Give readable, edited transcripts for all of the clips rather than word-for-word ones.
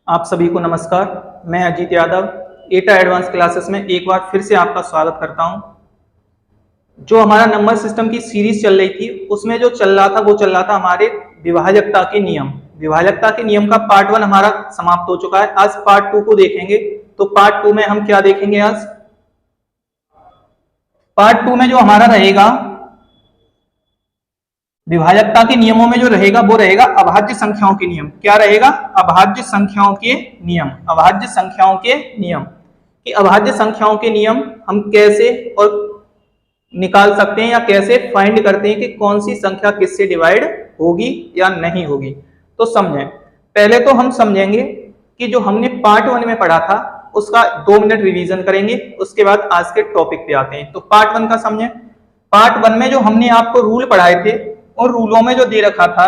आप सभी को नमस्कार। मैं अजीत यादव एटा एडवांस क्लासेस में एक बार फिर से आपका स्वागत करता हूं। जो हमारा नंबर सिस्टम की सीरीज चल रही थी उसमें जो चल रहा था वो चल रहा था हमारे विभाजकता के नियम। विभाजकता के नियम का पार्ट 1 हमारा समाप्त हो चुका है। आज पार्ट 2 को देखेंगे। तो पार्ट 2 में हम क्या देखेंगे? आज पार्ट 2 में जो हमारा रहेगा विभाजकता के नियमों में जो रहेगा वो रहेगा अभाज्य संख्याओं के नियम। क्या रहेगा? अभाज्य संख्याओं के नियम। अभाज्य संख्याओं के नियम कि अभाज्य संख्याओं के नियम हम कैसे और निकाल सकते हैं या कैसे फाइंड करते हैं कि कौन सी संख्या किससे डिवाइड होगी या नहीं होगी। तो समझें। पहले तो हम समझेंगे कि जो हमने पार्ट 1 में पढ़ा था उसका 2 मिनट रिवीजन करेंगे, उसके बाद आज के टॉपिक पे आते हैं। तो पार्ट 1 का समझें। पार्ट 1 में जो हमने आपको रूल पढ़ाए थे और रूलों में जो दे रखा था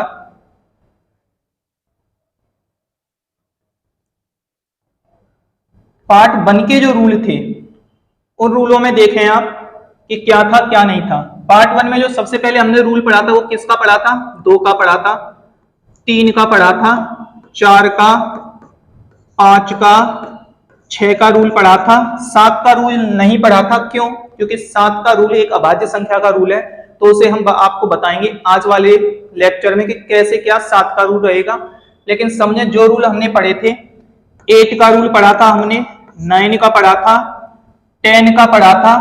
पार्ट 1 के जो रूल थे उन रूलों में देखें आप कि क्या था क्या नहीं था। पार्ट 1 में जो सबसे पहले हमने रूल पढ़ा था वो किसका पढ़ा था? 2 का पढ़ा था, 3 का पढ़ा था, 4 का, 5 का, 6 का रूल पढ़ा था। 7 का रूल नहीं पढ़ा था। क्यों? क्योंकि 7 का रूल एक अभाज्य संख्या का रूल है, तो उसे हम आपको बताएंगे आज वाले लेक्चर में कि कैसे क्या 7 का रूल रहेगा। लेकिन समझे जो रूल हमने पढ़े थे, 8 का रूल पढ़ा था हमने, 9 का पढ़ा था, 10 का पढ़ा था।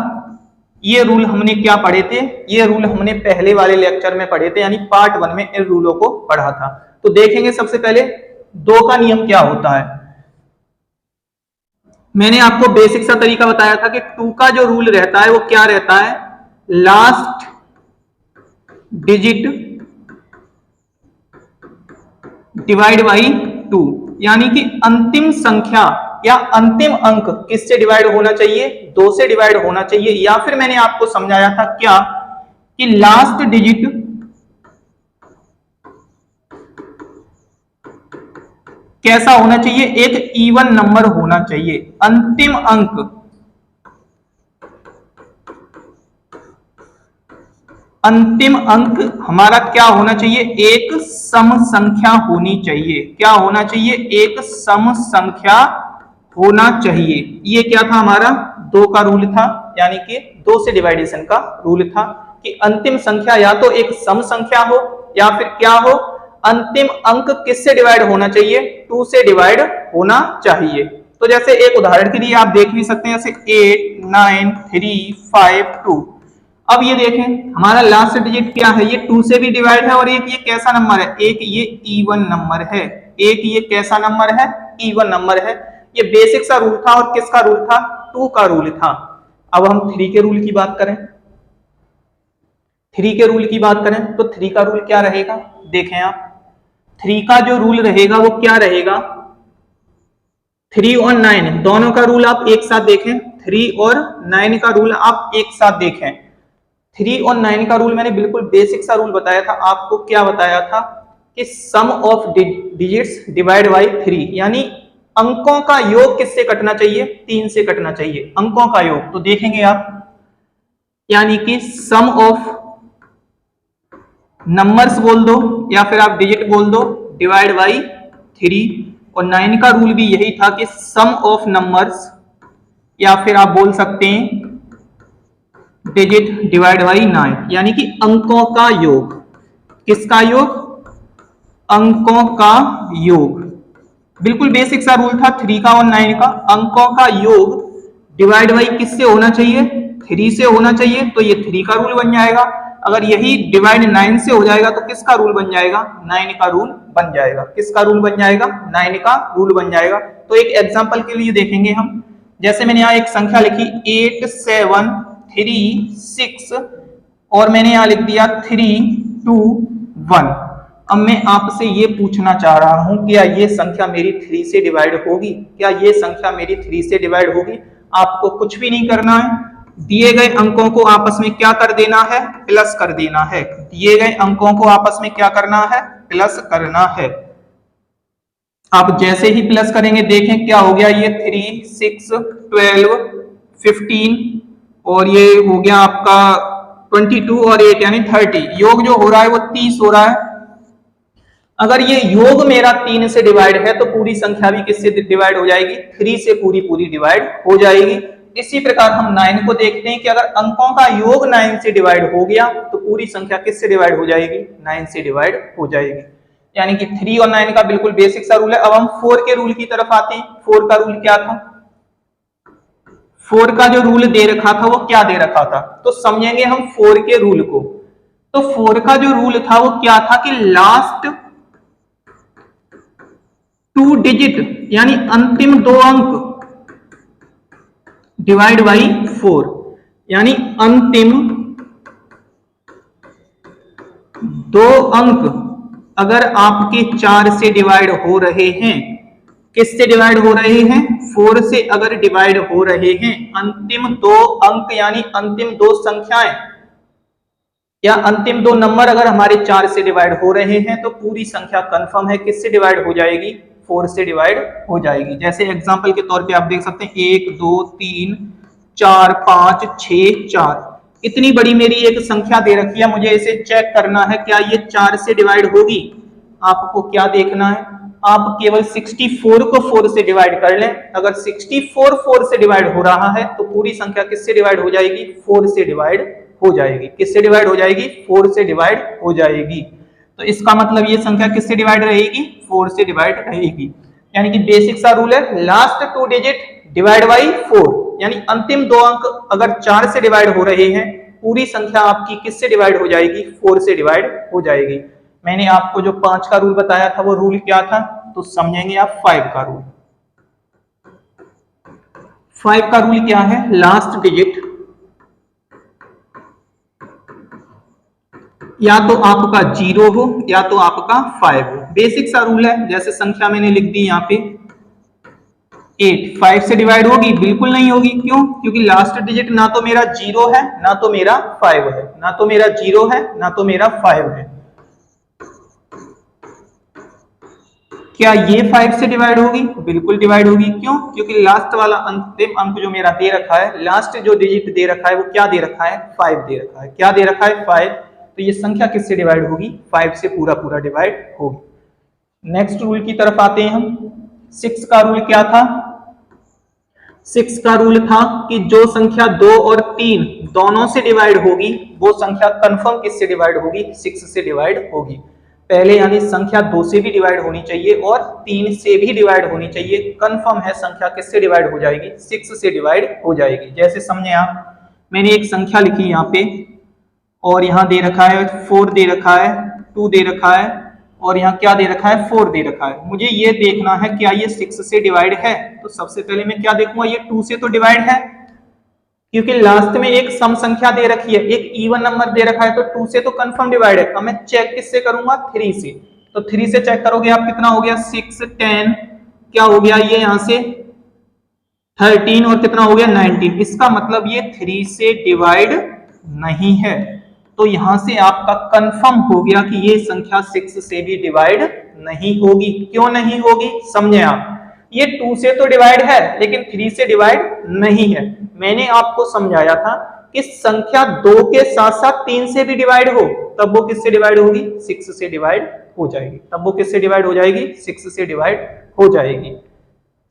ये रूल हमने क्या पढ़े थे? ये रूल हमने पहले वाले लेक्चर में पढ़े थे, यानी पार्ट 1 में इन रूलों को पढ़ा था। तो देखेंगे सबसे पहले 2 का नियम क्या होता है। मैंने आपको बेसिक सा तरीका बताया था कि 2 का जो रूल रहता है वो क्या रहता है? लास्ट डिजिट डिवाइड बाई 2, यानी कि अंतिम संख्या या अंतिम अंक किससे डिवाइड होना चाहिए? 2 से डिवाइड होना चाहिए। या फिर मैंने आपको समझाया था क्या कि लास्ट डिजिट कैसा होना चाहिए? एक इवन नंबर होना चाहिए। अंतिम अंक हमारा क्या होना चाहिए? एक सम संख्या होनी चाहिए। क्या होना चाहिए? एक सम संख्या होना चाहिए। ये क्या था? हमारा 2 का रूल था, यानी कि 2 से डिवाइडेशन का रूल था कि अंतिम संख्या या तो एक सम संख्या हो या फिर क्या हो, अंतिम अंक किससे डिवाइड होना चाहिए? 2 से डिवाइड होना चाहिए। तो जैसे एक उदाहरण के लिए आप देख भी सकते हैं, जैसे 8, 9, 3, 5, 2। अब ये देखें हमारा लास्ट डिजिट क्या है? ये 2 से भी डिवाइड है और एक ये कैसा नंबर है? एक ये इवन नंबर है। एक ये कैसा नंबर है? इवन नंबर है। ये बेसिक सा रूल था और किसका रूल था? 2 का रूल था। अब हम 3 के रूल की बात करें। 3 के रूल की बात करें तो 3 का रूल क्या रहेगा? देखें आप, 3 का जो रूल रहेगा वो क्या रहेगा? 3 और 9 दोनों का रूल आप एक साथ देखें। 3 और 9 का रूल आप एक साथ देखें। 3 और 9 का रूल मैंने बिल्कुल बेसिक सा रूल बताया था आपको। क्या बताया था? कि सम ऑफ डिजिट्स डिवाइड बाई 3, यानी अंकों का योग किससे कटना चाहिए? 3 से कटना चाहिए अंकों का योग। तो देखेंगे आप, यानी कि सम ऑफ नंबर्स बोल दो या फिर आप डिजिट बोल दो, डिवाइड बाई 3। और 9 का रूल भी यही था कि सम ऑफ नंबर्स या फिर आप बोल सकते हैं डिजिट डिवाइड बाई 9, यानी कि अंकों का योग। किसका योग? अंकों का योग। बिल्कुल बेसिक सा रूल था 3 का और 9 का। अंकों का योग डिवाइड बाई किससे होना चाहिए? 3 से होना चाहिए। तो ये 3 का रूल बन जाएगा। अगर यही डिवाइड 9 से हो जाएगा तो किसका रूल बन जाएगा? 9 का रूल बन जाएगा। किसका रूल बन जाएगा? 9 का रूल बन जाएगा। तो एक एग्जांपल के लिए देखेंगे हम। जैसे मैंने यहाँ एक संख्या लिखी 8, 7, 3, 6 और मैंने यहां लिख दिया 3, 2, 1। अब मैं आपसे ये पूछना चाह रहा हूं, क्या ये संख्या मेरी 3 से डिवाइड होगी? क्या ये संख्या मेरी 3 से डिवाइड होगी? आपको कुछ भी नहीं करना है। दिए गए अंकों को आपस में क्या कर देना है? प्लस कर देना है। दिए गए अंकों को आपस में क्या करना है? प्लस करना है। आप जैसे ही प्लस करेंगे देखें क्या हो गया? ये 3, 6, 12, 15 और ये हो गया आपका 22 और 8 यानी 30। योग जो हो रहा है वो 30 हो रहा है। अगर ये योग मेरा 3 से डिवाइड है तो पूरी संख्या भी किससे डिवाइड हो जाएगी, 3 से पूरी पूरी डिवाइड हो जाएगी। इसी प्रकार हम 9 को देखते हैं कि अगर अंकों का योग 9 से डिवाइड हो गया तो पूरी संख्या किससे डिवाइड हो जाएगी, 9 से डिवाइड हो जाएगी। यानी कि 3 और 9 का बिल्कुल बेसिक सा रूल है। अब हम 4 के रूल की तरफ आते हैं। 4 का रूल क्या था, 4 का जो रूल दे रखा था वो क्या दे रखा था, तो समझेंगे हम 4 के रूल को। तो 4 का जो रूल था वो क्या था कि लास्ट 2 डिजिट यानी अंतिम 2 अंक डिवाइड बाई 4, यानी अंतिम 2 अंक अगर आपके 4 से डिवाइड हो रहे हैं, किससे डिवाइड हो रहे हैं, 4 से अगर डिवाइड हो रहे हैं, अंतिम 2 अंक यानी अंतिम 2 संख्याएं या अंतिम 2 नंबर अगर हमारे 4 से डिवाइड हो रहे हैं तो पूरी संख्या कंफर्म है किससे डिवाइड हो जाएगी, 4 से डिवाइड हो जाएगी। जैसे एग्जांपल के तौर पे आप देख सकते हैं 1 2 3 4 5 6 4, इतनी बड़ी मेरी एक संख्या दे रखी है, मुझे इसे चेक करना है क्या ये 4 से डिवाइड होगी। आपको क्या देखना है, आप केवल 64 को 4 से डिवाइड कर लें। अगर 64 4 से डिवाइड हो रहा है तो पूरी संख्या किससे डिवाइड हो जाएगी, 4 से डिवाइड हो जाएगी। किससे डिवाइड हो जाएगी, 4 से डिवाइड हो जाएगी। तो इसका मतलब ये संख्या किससे डिवाइड रहेगी, 4 से डिवाइड रहेगी। यानी कि बेसिक सा रूल है, लास्ट 2 डिजिट डिवाइड बाई 4, यानी अंतिम 2 अंक अगर 4 से डिवाइड हो रहे हैं पूरी संख्या आपकी किससे डिवाइड हो जाएगी, 4 से डिवाइड हो जाएगी। मैंने आपको जो 5 का रूल बताया था वो रूल क्या था, तो समझेंगे आप 5 का रूल। 5 का रूल क्या है, लास्ट डिजिट या तो आपका 0 हो या तो आपका 5 हो। बेसिक सा रूल है। जैसे संख्या मैंने लिख दी यहाँ पे 8, 5 से डिवाइड होगी, बिल्कुल नहीं होगी। क्यों, क्योंकि लास्ट डिजिट ना तो मेरा 0 है ना तो मेरा 5 है, ना तो मेरा 0 है ना तो मेरा 5 है। क्या ये 5 से डिवाइड होगी, बिल्कुल डिवाइड होगी। क्यों, क्योंकि लास्ट वाला अंतिम अंक जो मेरा दे रखा है, लास्ट जो डिजिट दे रखा है वो क्या दे रखा है, 5 दे रखा है। क्या दे रखा है, 5। तो ये संख्या किससे डिवाइड होगी, 5 से पूरा पूरा डिवाइड होगी। नेक्स्ट रूल की तरफ आते हैं हम। 6 का रूल क्या था, 6 का रूल था कि जो संख्या 2 और 3 दोनों से डिवाइड होगी वो संख्या कंफर्म किससे डिवाइड होगी, 6 से डिवाइड होगी। पहले यानी संख्या 2 से भी डिवाइड होनी चाहिए और 3 से भी डिवाइड होनी चाहिए। कंफर्म है संख्या किससे डिवाइड हो जाएगी, 6 से डिवाइड हो जाएगी। जैसे समझे आप, मैंने एक संख्या लिखी यहाँ पे और यहाँ दे रखा है 4 दे रखा है, 2 दे रखा है और यहाँ क्या दे रखा है, 4 दे रखा है। मुझे ये देखना है क्या ये 6 से डिवाइड है। तो सबसे पहले मैं क्या देखूंगा, ये 2 से तो डिवाइड है क्योंकि लास्ट में एक सम संख्या दे रखी है, एक इवन नंबर दे रखा है, तो 2 से तो कंफर्म डिवाइड है। अब मैं चेक किससे करूंगा, 3 से। तो 3 से चेक करोगे आप, कितना हो गया, 6 10 क्या हो गया, ये यहां से 13 और कितना हो गया 19। इसका मतलब ये 3 से डिवाइड नहीं है। तो यहां से आपका कंफर्म हो गया कि ये संख्या 6 से भी डिवाइड नहीं होगी। क्यों नहीं होगी, समझे आप, ये 2 से तो डिवाइड है लेकिन 3 से डिवाइड नहीं है। मैंने आपको समझाया था कि संख्या 2 के साथ साथ 3 से भी डिवाइड हो तब वो किससे डिवाइड होगी, 6 से डिवाइड हो जाएगी। तब वो किससे डिवाइड हो जाएगी, 6 से डिवाइड हो जाएगी।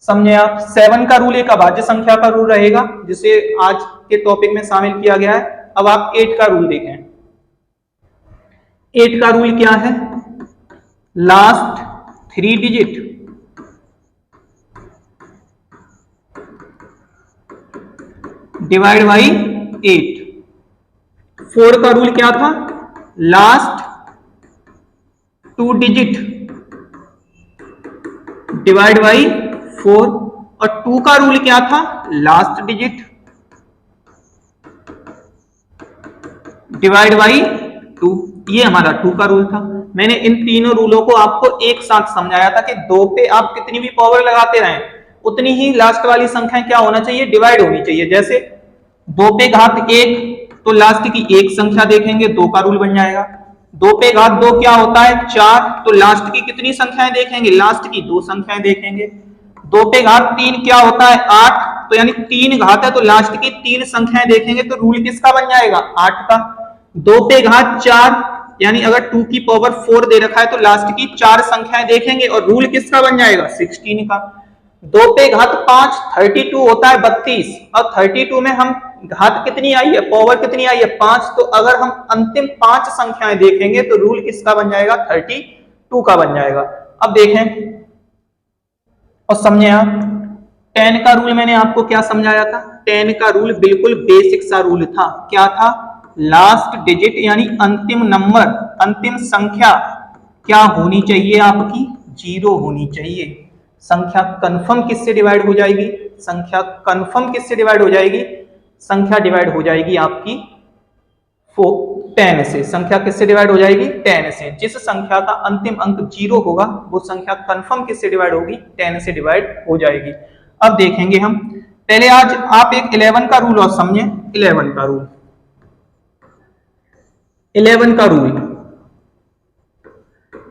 समझे आप। 7 का रूल एक अभाज्य संख्या का रूल रहेगा जिसे आज के टॉपिक में शामिल किया गया है। अब आप 8 का रूल देखें। 8 का रूल क्या है, लास्ट 3 डिजिट डिवाइड बाई 8। 4 का रूल क्या था, लास्ट 2 डिजिट डिवाइड बाई 4। और 2 का रूल क्या था, लास्ट डिजिट डिवाइड बाई 2। ये हमारा 2 का रूल था। मैंने इन तीनों रूलों को आपको एक साथ समझाया था कि 2 पे आप कितनी भी पावर लगाते रहें उतनी ही लास्ट वाली संख्या क्या होना चाहिए, डिवाइड होनी चाहिए। जैसे 2 पे घात 1 तो लास्ट की एक संख्या देखेंगे, 2 का रूल बन जाएगा। 2 पे घात 2 क्या होता है, 4, तो लास्ट की कितनी संख्याएं देखेंगे, लास्ट की 2 संख्याएं देखेंगे। 2 पे घात 3 क्या होता है, 8, तो यानी 3 घात है तो लास्ट की 3 संख्याएं देखेंगे, तो रूल किसका बन जाएगा, 8 का। 2 पे घात 4 यानी अगर 2 की पावर 4 दे रखा है तो लास्ट की 4 संख्याएं देखेंगे और रूल किसका बन जाएगा 16 का। 2 पे घात 5 32 होता है 32 और 32 में हम घात कितनी आई है, पावर कितनी आई है 5, तो अगर हम अंतिम 5 संख्याएं देखेंगे तो रूल किसका बन जाएगा 32 का बन जाएगा। अब देखें और समझे आप 10 का रूल मैंने आपको क्या समझाया था। 10 का रूल बिल्कुल बेसिक सा रूल था। क्या था, लास्ट डिजिट यानी अंतिम नंबर, अंतिम संख्या क्या होनी चाहिए आपकी, 0 होनी चाहिए। संख्या कंफर्म किससे डिवाइड हो जाएगी, संख्या कंफर्म किससे डिवाइड हो जाएगी, संख्या डिवाइड हो जाएगी आपकी 10 से। संख्या किससे डिवाइड हो जाएगी 10 से। जिस संख्या का अंतिम अंक 0 होगा वो संख्या कंफर्म किससे डिवाइड होगी 10 से डिवाइड हो जाएगी। अब देखेंगे हम, पहले आज आप एक 11 का रूल और समझे। 11 का रूल, 11 का रूल,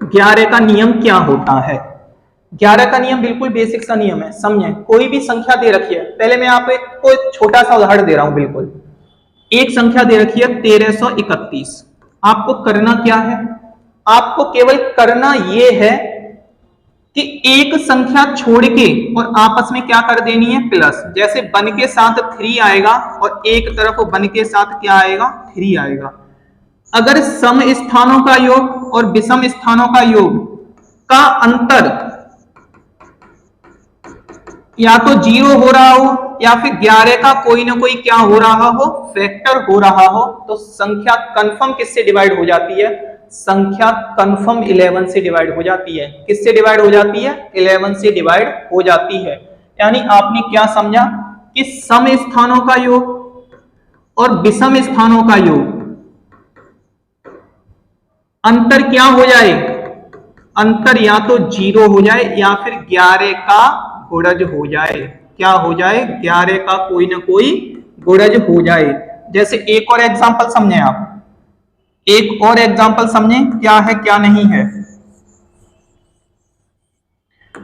11 का नियम क्या होता है। 11 का नियम बिल्कुल बेसिक सा नियम है, समझे। कोई भी संख्या दे रखी है, पहले मैं आपको एक छोटा सा उदाहरण दे रहा हूं। बिल्कुल एक संख्या दे रखी है 1331। आपको करना क्या है, आपको केवल करना यह है कि एक संख्या छोड़ के और आपस में क्या कर देनी है प्लस। जैसे 1 के साथ 3 आएगा और एक तरफ 1 के साथ क्या आएगा 3 आएगा। अगर सम स्थानों का योग और विषम स्थानों का योग का अंतर या तो 0 हो रहा हो या फिर 11 का कोई ना कोई क्या हो रहा हो, फैक्टर हो रहा हो, तो संख्या कंफर्म किससे डिवाइड हो जाती है, संख्या कंफर्म 11 से डिवाइड हो जाती है। किससे डिवाइड हो जाती है 11 से डिवाइड हो जाती है। यानी आपने क्या समझा कि सम स्थानों का योग और विषम स्थानों का योग अंतर क्या हो जाए, अंतर या तो 0 हो जाए या फिर 11 का गुणज हो जाए। क्या हो जाए 11 का कोई ना कोई गुणज हो जाए। जैसे एक और एग्जांपल समझें आप, एक और एग्जांपल समझें क्या है क्या नहीं है।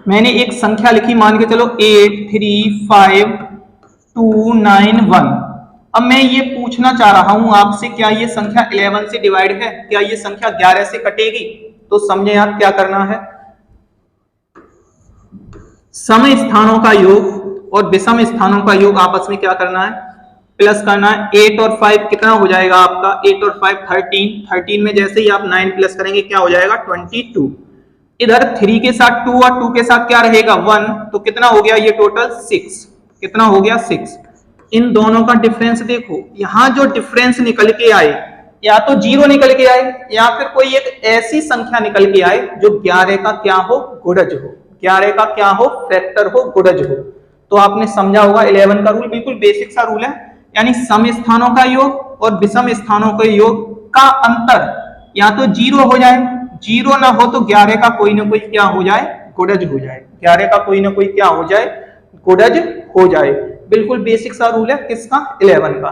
मैंने एक संख्या लिखी, मान के चलो 835291। अब मैं ये पूछना चाह रहा हूं आपसे, क्या ये संख्या 11 से डिवाइड है, क्या ये संख्या 11 से कटेगी। तो समझे आप क्या करना है, सम स्थानों का योग और विषम स्थानों का योग आपस में क्या करना है प्लस करना है। 8 और 5 कितना हो जाएगा आपका, 8 और 5 13, 13 में जैसे ही आप 9 प्लस करेंगे क्या हो जाएगा 22। इधर 3 के साथ 2 और 2 के साथ क्या रहेगा 1, तो कितना हो गया ये टोटल 6, कितना हो गया 6। इन दोनों का डिफरेंस देखो, यहां जो डिफरेंस निकल के आए या तो 0 निकल के आए या फिर कोई एक ऐसी संख्या निकल के आए जो 11 का क्या हो गुणज हो, 11 का क्या हो फैक्टर हो, गुणज हो। तो आपने समझा होगा 11 का रूल बिल्कुल बेसिक सा रूल है। यानी सम स्थानों का योग और विषम स्थानों के योग का अंतर या तो 0 हो जाए, 0 ना हो तो 11 का कोई ना कोई क्या हो जाए गुणज हो जाए, 11 का कोई ना कोई क्या हो जाए गुणज हो जाए। बिल्कुल बेसिक सा रूल है किसका 11 का।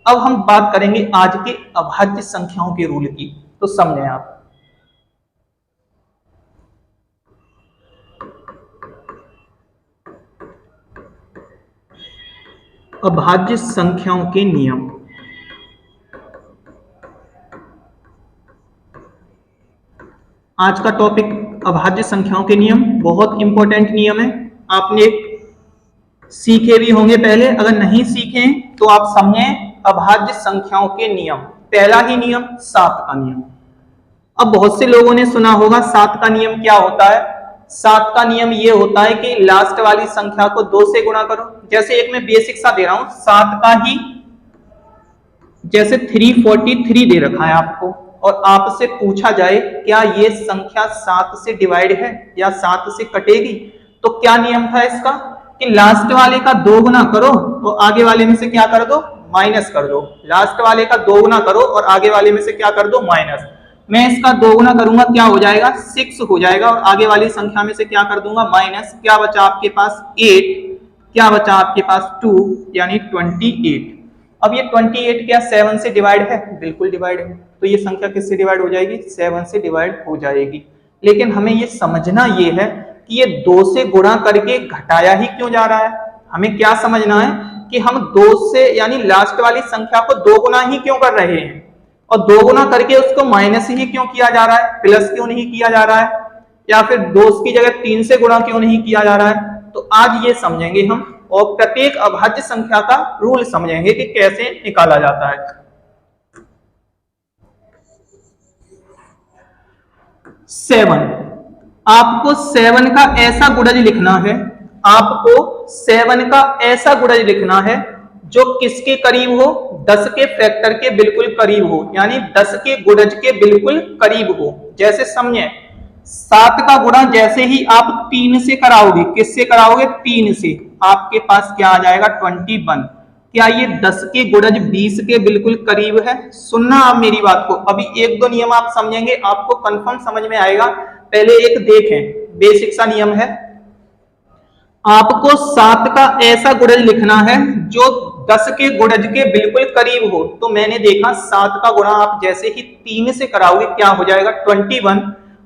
अब हम बात करेंगे आज के अभाज्य संख्याओं के रूल की, तो समझें आप। अभाज्य संख्याओं के नियम। आज का टॉपिक अभाज्य संख्याओं के नियम, बहुत इंपॉर्टेंट नियम है। आपने सीखे भी होंगे पहले, अगर नहीं सीखे तो आप समझें अभाज्य संख्याओं के नियम। पहला ही नियम 7 का नियम। अब बहुत से लोगों ने सुना होगा 7 का नियम क्या होता है। 7 का नियम ये होता है कि लास्ट वाली संख्या को 2 से गुणा करो। जैसे एक मैं बेसिक सा दे रहा हूं 7 का ही, जैसे 343 दे रखा है आपको और आपसे पूछा जाए क्या ये संख्या 7 से डिवाइड है या 7 से कटेगी, तो क्या नियम था इसका कि लास्ट वाले का 2 गुना करो तो आगे वाले में से क्या कर दो माइनस कर दो। लास्ट वाले का 2 गुना करो और आगे वाले में से क्या कर दो माइनस। मैं इसका 2 गुना करूंगा क्या हो जाएगा 6 हो जाएगा और आगे वाली संख्या में से क्या कर दूंगा माइनस। क्या बचा आपके पास 8, क्या बचा आपके पास 2 यानी 28। अब ये 28 क्या 7 से डिवाइड है, बिल्कुल डिवाइड है। तो ये संख्या किससे डिवाइड हो जाएगी 7 से डिवाइड हो जाएगी। लेकिन हमें ये समझना ये है कि ये 2 से गुणा करके घटाया ही क्यों जा रहा है। हमें क्या समझना है कि हम 2 से यानी लास्ट वाली संख्या को 2 गुना ही क्यों कर रहे हैं। और 2 गुना करके उसको माइनस ही क्यों किया जा रहा है, प्लस क्यों नहीं किया जा रहा है, या फिर 2 की जगह 3 से गुणा क्यों नहीं किया जा रहा है। तो आज ये समझेंगे हम, और प्रत्येक अभाज्य संख्या का रूल समझेंगे कि कैसे निकाला जाता है। 7, आपको 7 का ऐसा गुणज लिखना है, आपको 7 का ऐसा गुणज लिखना है जो किसके करीब हो, 10 के फैक्टर के बिल्कुल करीब हो, यानी 10 के गुणज के बिल्कुल करीब हो। जैसे समझे, 7 का गुणा जैसे ही आप 3 से कराओगे, किससे कराओगे, 3 से, आपके पास क्या आ जाएगा, 21। क्या ये 10 के गुणज 20 के बिल्कुल करीब है। सुनना आप मेरी बात को, अभी 1-2 नियम आप समझेंगे, आपको कंफर्म समझ में आएगा। पहले एक देखें, बेसिक सा नियम है, आपको 7 का ऐसा गुणज लिखना है जो 10 के गुणज के बिल्कुल करीब हो। तो मैंने देखा 7 का गुणा आप जैसे ही 3 से कराओगे क्या हो जाएगा, 21,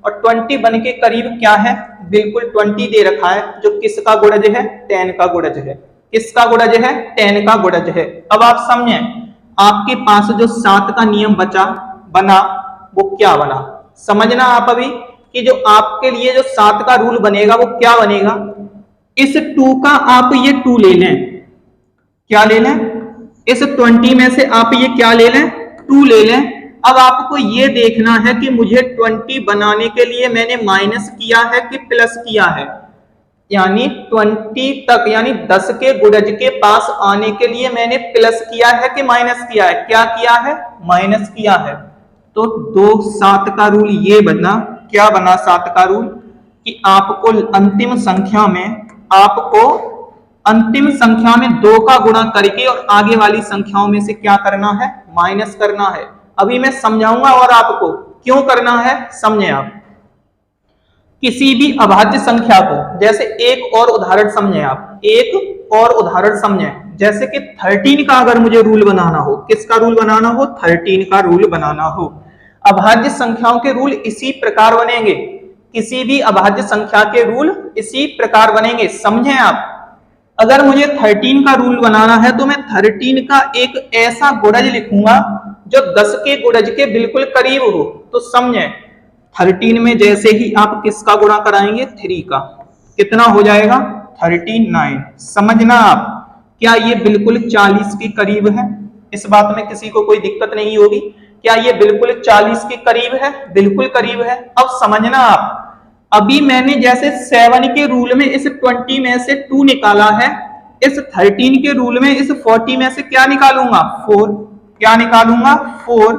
और 21 के करीब क्या है, बिल्कुल 20 दे रखा है, जो किसका गुणज है, 10 का गुणज है। किसका गुणज है, 10 का गुणज है। अब आप समझें, आपके पास जो 7 का नियम बना वो क्या बना, समझना आप अभी, कि जो आपके लिए जो 7 का रूल बनेगा वो क्या बनेगा। इस 2 का आप ये 2 ले लें, क्या ले लें, इस 20 में से आप ये क्या ले लें, 2 ले लें। अब आपको ये देखना है कि मुझे 20 बनाने के लिए मैंने माइनस किया है कि प्लस किया है, यानी 20 तक, यानी 10 के गुणज के पास आने के लिए मैंने प्लस किया है कि माइनस किया है, क्या किया है, माइनस किया है। तो 7 का रूल ये बना, क्या बना 7 का रूल, कि आपको अंतिम संख्या में 2 का गुणा करके और आगे वाली संख्याओं में से क्या करना है, माइनस करना है। अभी मैं समझाऊंगा और आपको क्यों करना है, समझे आप। किसी भी अभाज्य संख्या को, जैसे एक और उदाहरण समझे आप, एक और उदाहरण समझे, जैसे कि 13 का अगर मुझे रूल बनाना हो, किसका रूल बनाना हो, 13 का रूल बनाना हो। अभाज्य संख्याओं के रूल इसी प्रकार बनेंगे, किसी भी अभाज्य संख्या के रूल इसी प्रकार बनेंगे, समझे आप। अगर मुझे 13 का रूल बनाना है तो मैं 13 का एक ऐसा गुणज लिखूंगा जो 10 के गुणज के बिल्कुल करीब हो। तो समझे, 13 में जैसे ही आप किसका गुणा कराएंगे, 3 का, कितना हो जाएगा, 39। समझना आप, क्या ये बिल्कुल 40 के करीब है, इस बात में किसी को कोई दिक्कत नहीं होगी, क्या ये बिल्कुल 40 के करीब है, बिल्कुल करीब है। अब समझना आप, अभी मैंने जैसे 7 के रूल में इस 20 में से 2 निकाला है, इस 13 के रूल में इस 40 में से क्या निकालूंगा, 4, क्या निकालूंगा, 4।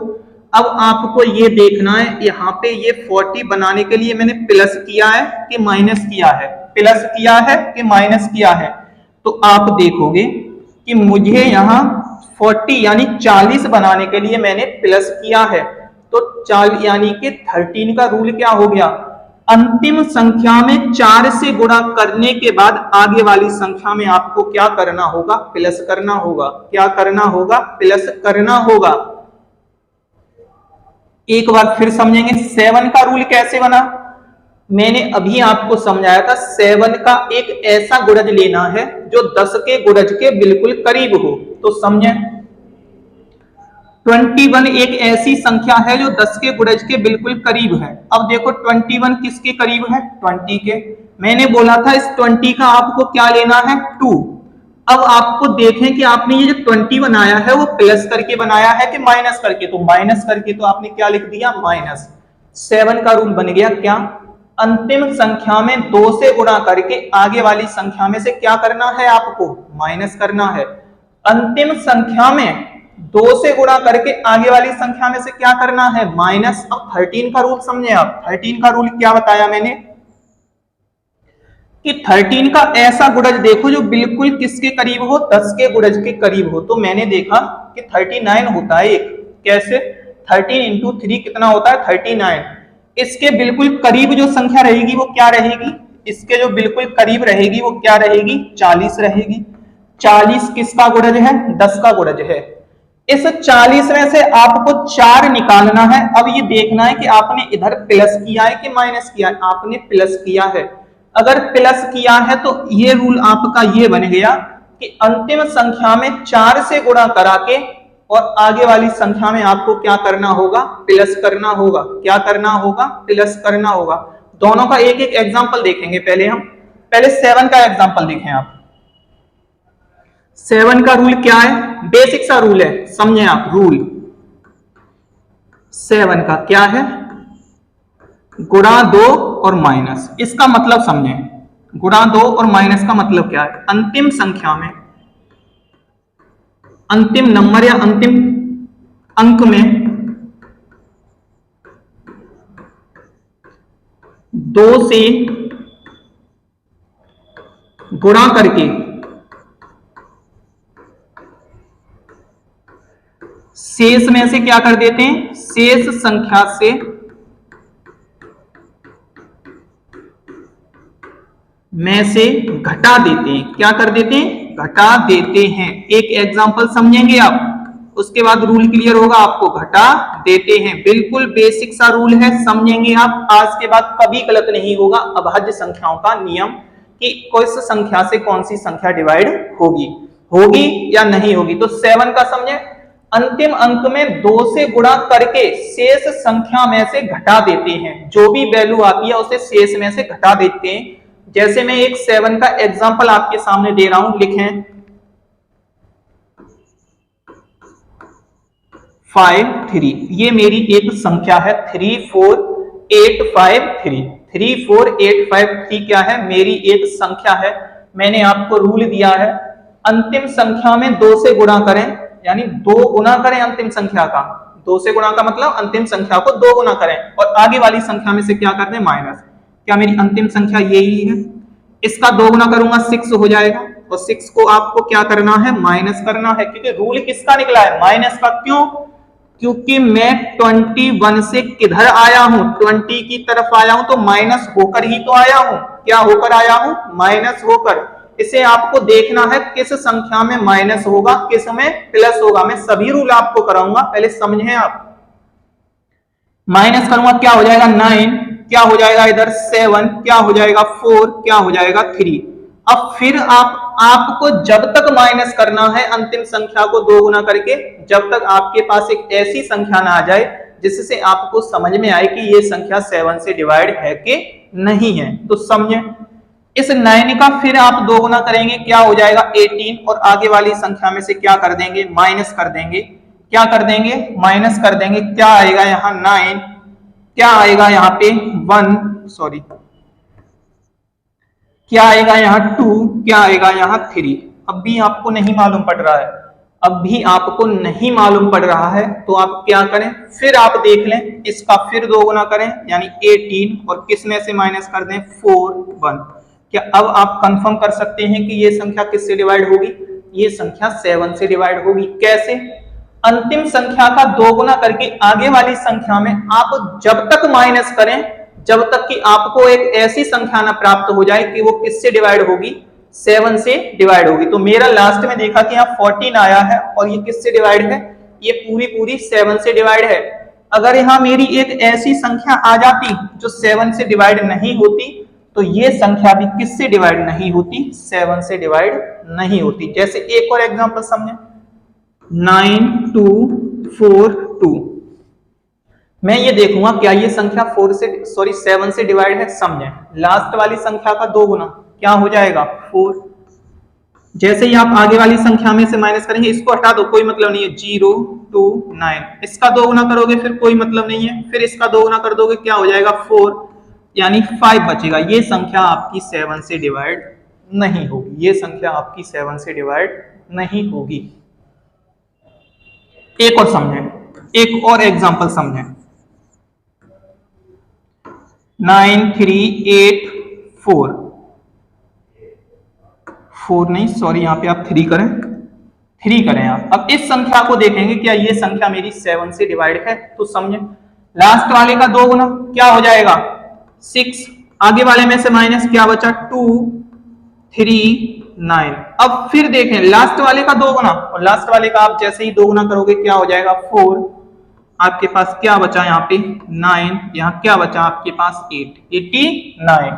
अब आपको ये देखना है, यहाँ पे ये 40 बनाने के लिए मैंने प्लस किया है कि माइनस किया है, प्लस किया है कि माइनस किया है। तो आप देखोगे कि मुझे यहाँ 40 यानी 40 बनाने के लिए मैंने प्लस किया है, तो 40 यानी कि 13 का रूल क्या हो गया, अंतिम संख्या में 4 से गुणा करने के बाद आगे वाली संख्या में आपको क्या करना होगा, प्लस करना होगा। क्या करना होगा, प्लस करना होगा। एक बार फिर समझेंगे 7 का रूल कैसे बना। मैंने अभी आपको समझाया था, 7 का एक ऐसा गुणज लेना है जो 10 के गुणज के बिल्कुल करीब हो। तो समझे, 21 एक ऐसी संख्या है जो 10 के गुणज के बिल्कुल करीब है। अब देखो 21 किसके करीब है, 20 के। मैंने बोला था इस 20 का आपको क्या लेना है, 2। अब आपको देखें कि आपने ये जो 20 बनाया है वो प्लस करके बनाया है कि माइनस करके, तो माइनस करके, तो आपने क्या लिख दिया, माइनस। 7 का रूल बन गया क्या, अंतिम संख्या में 2 से गुणा करके आगे वाली संख्या में से क्या करना है, आपको माइनस करना है। अंतिम संख्या में 2 से गुणा करके आगे वाली संख्या में से क्या करना है, माइनस। अब 13 का रूल समझे आप, 13 का रूल क्या बताया मैंने, कि 13 का ऐसा गुणज देखो जो बिल्कुल किसके करीब हो, 10 के गुणज के करीब हो। तो मैंने देखा कि 39 होता है एक, कैसे, 13 इंटू 3 कितना होता है, 39। इसके बिल्कुल करीब जो संख्या रहेगी वो क्या रहेगी, इसके जो बिल्कुल करीब रहेगी वो क्या रहेगी, 40 रहेगी। 40 किसका गुणज है, 10 का गुणज है। इस 40 में से आपको 4 निकालना है। अब ये देखना है कि आपने इधर प्लस किया है कि माइनस किया है, आपने प्लस किया है। अगर प्लस किया है तो ये रूल आपका ये बन गया कि अंतिम संख्या में 4 से गुणा करा के और आगे वाली संख्या में आपको क्या करना होगा, प्लस करना होगा। क्या करना होगा, प्लस करना होगा। दोनों का एक एक एग्जांपल देखेंगे। पहले 7 का एग्जांपल देखें आप। 7 का रूल क्या है, बेसिक सा रूल है, समझें आप। रूल 7 का क्या है, गुणा 2 और माइनस। इसका मतलब समझें, गुणा 2 और माइनस का मतलब क्या है, अंतिम संख्या में, अंतिम नंबर या अंतिम अंक में 2 से गुणा करके शेष में से क्या कर देते हैं, शेष संख्या से घटा देते हैं। क्या कर देते हैं, घटा देते हैं। एक एग्जांपल समझेंगे आप, उसके बाद रूल क्लियर होगा आपको। घटा देते हैं, बिल्कुल बेसिक सा रूल है, समझेंगे आप। आज के बाद कभी गलत नहीं होगा अभाज्य संख्याओं का नियम कि किस संख्या से कौन सी संख्या डिवाइड होगी या नहीं होगी। तो 7 का समझे, अंतिम अंक में 2 से गुणा करके शेष संख्या में से घटा देते हैं। जो भी वैल्यू आती है उसे शेष में से घटा देते हैं। जैसे मैं एक 7 का एग्जांपल आपके सामने दे रहा हूं, लिखें 5 3। ये मेरी एक संख्या है 34853। 34853 क्या है, मेरी एक संख्या है। मैंने आपको रूल दिया है, अंतिम संख्या में 2 से गुणा करें, यानी 2 गुना करें अंतिम संख्या का। 2 से गुणा का मतलब अंतिम संख्या को 2 गुना करें और आगे वाली संख्या में से क्या कर दें, माइनस। क्या मेरी अंतिम संख्या यही है, इसका 2 गुना करूंगा 6 हो जाएगा और 6 को आपको क्या करना है, माइनस करना है। क्योंकि रूल किसका निकला है, माइनस का। क्यों, क्योंकि मैं 21 से किधर आया हूं, 20 की तरफ आया हूं, तो माइनस होकर ही तो आया हूं। क्या होकर आया हूं, माइनस होकर। इसे आपको देखना है किस संख्या में माइनस होगा, किस में प्लस होगा। मैं सभी रूल आपको कराऊंगा, पहले समझें आप। माइनस करूंगा क्या हो जाएगा 9, क्या हो जाएगा इधर 7, क्या हो जाएगा 4, क्या हो जाएगा 3। अब फिर आपको जब तक माइनस करना है अंतिम संख्या को 2 गुना करके, जब तक आपके पास एक ऐसी संख्या ना आ जाए जिससे आपको समझ में आए कि ये संख्या 7 से डिवाइड है कि नहीं है। तो समझें, इस 9 का फिर आप 2 गुना करेंगे, क्या हो जाएगा 18, और आगे वाली संख्या में से क्या कर देंगे, माइनस कर देंगे। क्या कर देंगे, माइनस कर देंगे। क्या आएगा यहाँ 9, क्या आएगा यहाँ पे 1, सॉरी, क्या आएगा यहाँ 2, क्या आएगा यहाँ 3। अब भी आपको नहीं मालूम पड़ रहा है, अब भी आपको नहीं मालूम पड़ रहा है, तो आप क्या करें, फिर आप देख लें, इसका फिर 2 गुना करें यानी 18, और किस में से माइनस कर दें 4, 1। क्या अब आप कंफर्म कर सकते हैं कि ये संख्या किससे डिवाइड होगी, ये संख्या 7 से डिवाइड होगी। कैसे, अंतिम संख्या का 2 गुना करके आगे वाली संख्या में आप जब तक माइनस करें, जब तक कि आपको एक ऐसी संख्या ना प्राप्त हो जाए कि वो किससे डिवाइड होगी, 7 से डिवाइड होगी। तो मेरा लास्ट में देखा कि यहाँ 14 आया है और ये किससे डिवाइड है, ये पूरी 7 से डिवाइड है। अगर यहाँ मेरी एक ऐसी संख्या आ जाती जो 7 से डिवाइड नहीं होती, तो ये संख्या भी किससे डिवाइड नहीं होती, 7 से डिवाइड नहीं होती। जैसे एक और एग्जांपल समझें, 9242। मैं ये देखूंगा क्या ये संख्या 7 से डिवाइड है। समझें, लास्ट वाली संख्या का 2 गुना क्या हो जाएगा 4। जैसे ही आप आगे वाली संख्या में से माइनस करेंगे, इसको हटा दो, कोई मतलब नहीं है, 0 2 9। इसका 2 गुना करोगे फिर कोई मतलब नहीं है, फिर इसका 2 गुना कर दोगे, क्या हो जाएगा 4, यानी 5 बचेगा। ये संख्या आपकी 7 से डिवाइड नहीं होगी, ये संख्या आपकी 7 से डिवाइड नहीं होगी। एक और समझें, एक और एग्जांपल समझें, 9384, 4 नहीं, सॉरी, यहां पे आप 3 करें, 3 करें आप। अब इस संख्या को देखेंगे क्या ये संख्या मेरी 7 से डिवाइड है। तो समझें, लास्ट वाले का 2 गुना क्या हो जाएगा 6, आगे वाले में से माइनस, क्या बचा 2 3 9। अब फिर देखें लास्ट वाले का 2 गुना, और लास्ट वाले का आप जैसे ही 2 गुना करोगे क्या हो जाएगा 4, आपके पास क्या बचा यहाँ पे 9, यहाँ क्या बचा आपके पास 8, 89।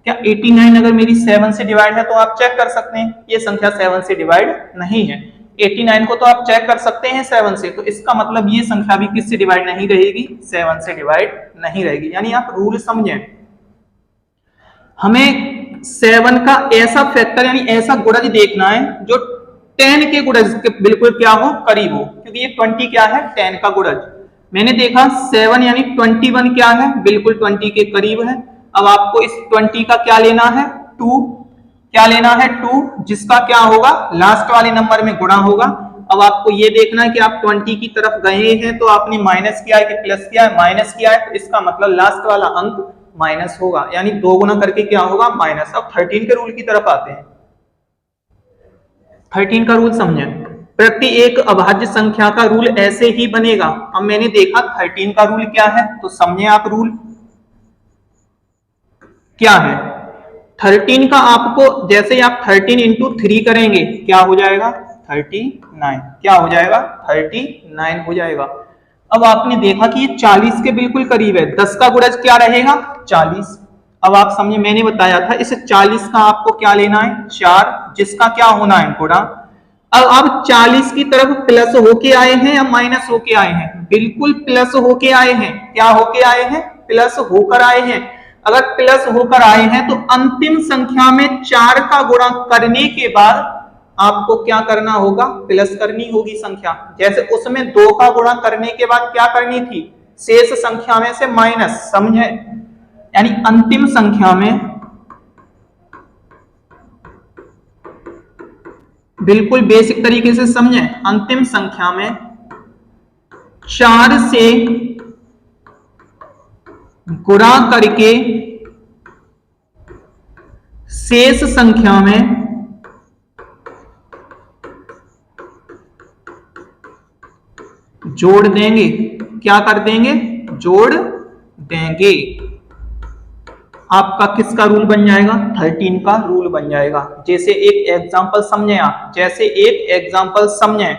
क्या 89 अगर मेरी 7 से डिवाइड है, तो आप चेक कर सकते हैं ये संख्या 7 से डिवाइड नहीं है। 89 को तो आप चेक कर सकते हैं 7 से, तो इसका मतलब ये संख्या भी किससे डिवाइड नहीं रहेगी, 7 से डिवाइड नहीं रहेगी। यानी आप रूल समझें, हमें 7 का ऐसा फैक्टर यानी ऐसा गुणज देखना है जो 10 के गुणज के बिल्कुल क्या हो, करीब हो, क्योंकि ये 20 क्या है, 10 का गुणज। मैंने देखा 7 यानी 21 क्या है, बिल्कुल 20 के करीब है। अब आपको इस 20 का क्या लेना है, 2, क्या लेना है 2, जिसका क्या होगा, लास्ट वाले नंबर में गुणा होगा। अब आपको ये देखना है कि आप 20 की तरफ गए हैं तो आपने माइनस किया है कि प्लस किया है, माइनस किया है, तो इसका मतलब लास्ट वाला अंक माइनस होगा, यानी 2 गुना करके क्या होगा, माइनस। अब 13 के रूल की तरफ आते हैं। 13 का रूल समझें, प्रति एक अभाज्य संख्या का रूल ऐसे ही बनेगा। अब मैंने देखा 13 का रूल क्या है, तो समझें आप रूल क्या है। 13 का आपको जैसे आप 13 इंटू 3 करेंगे क्या हो जाएगा, 39, क्या हो जाएगा, 39 हो जाएगा। अब आपने देखा कि ये 40 के बिल्कुल करीब है, 10 का गुणज क्या रहेगा, 40। अब आप समझे, मैंने बताया था इस 40 का आपको क्या लेना है, 4, जिसका क्या होना है, गुणा। अब आप 40 की तरफ प्लस होके आए हैं या माइनस होके आए हैं, बिल्कुल प्लस होके आए हैं। क्या होके आए हैं, प्लस होकर आए हैं। अगर प्लस होकर आए हैं तो अंतिम संख्या में 4 का गुणा करने के बाद आपको क्या करना होगा, प्लस करनी होगी संख्या। जैसे उसमें 2 का गुणा करने के बाद क्या करनी थी, शेष संख्या में से माइनस, समझे। यानी अंतिम संख्या में, बिल्कुल बेसिक तरीके से समझे, अंतिम संख्या में 4 से गुणा करके शेष संख्या में जोड़ देंगे। क्या कर देंगे, जोड़ देंगे। आपका किसका रूल बन जाएगा, 13 का रूल बन जाएगा। जैसे एक एग्जांपल समझें आप, जैसे एक एग्जांपल समझें,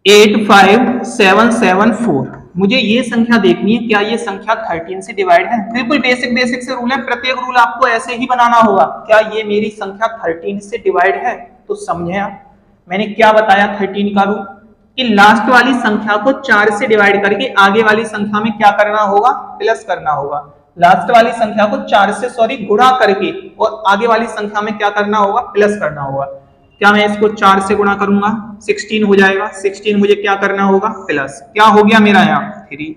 85774। मुझे ये संख्या देखनी है, क्या ये संख्या 13 से डिवाइड है। बिल्कुल बेसिक से रूल है, प्रत्येक रूल आपको ऐसे ही बनाना होगा। क्या ये मेरी संख्या 13 से डिवाइड है, तो समझे आप, मैंने क्या बताया 13 का रूल, कि लास्ट वाली संख्या को 4 से डिवाइड करके आगे वाली संख्या में क्या करना होगा, प्लस करना होगा। लास्ट वाली संख्या को 4 से गुणा करके और आगे वाली संख्या में क्या करना होगा, प्लस करना होगा। क्या मैं इसको 4 से गुणा करूंगा, 16 हो जाएगा। 16 मुझे क्या करना होगा, प्लस। क्या हो गया मेरा यहाँ 3,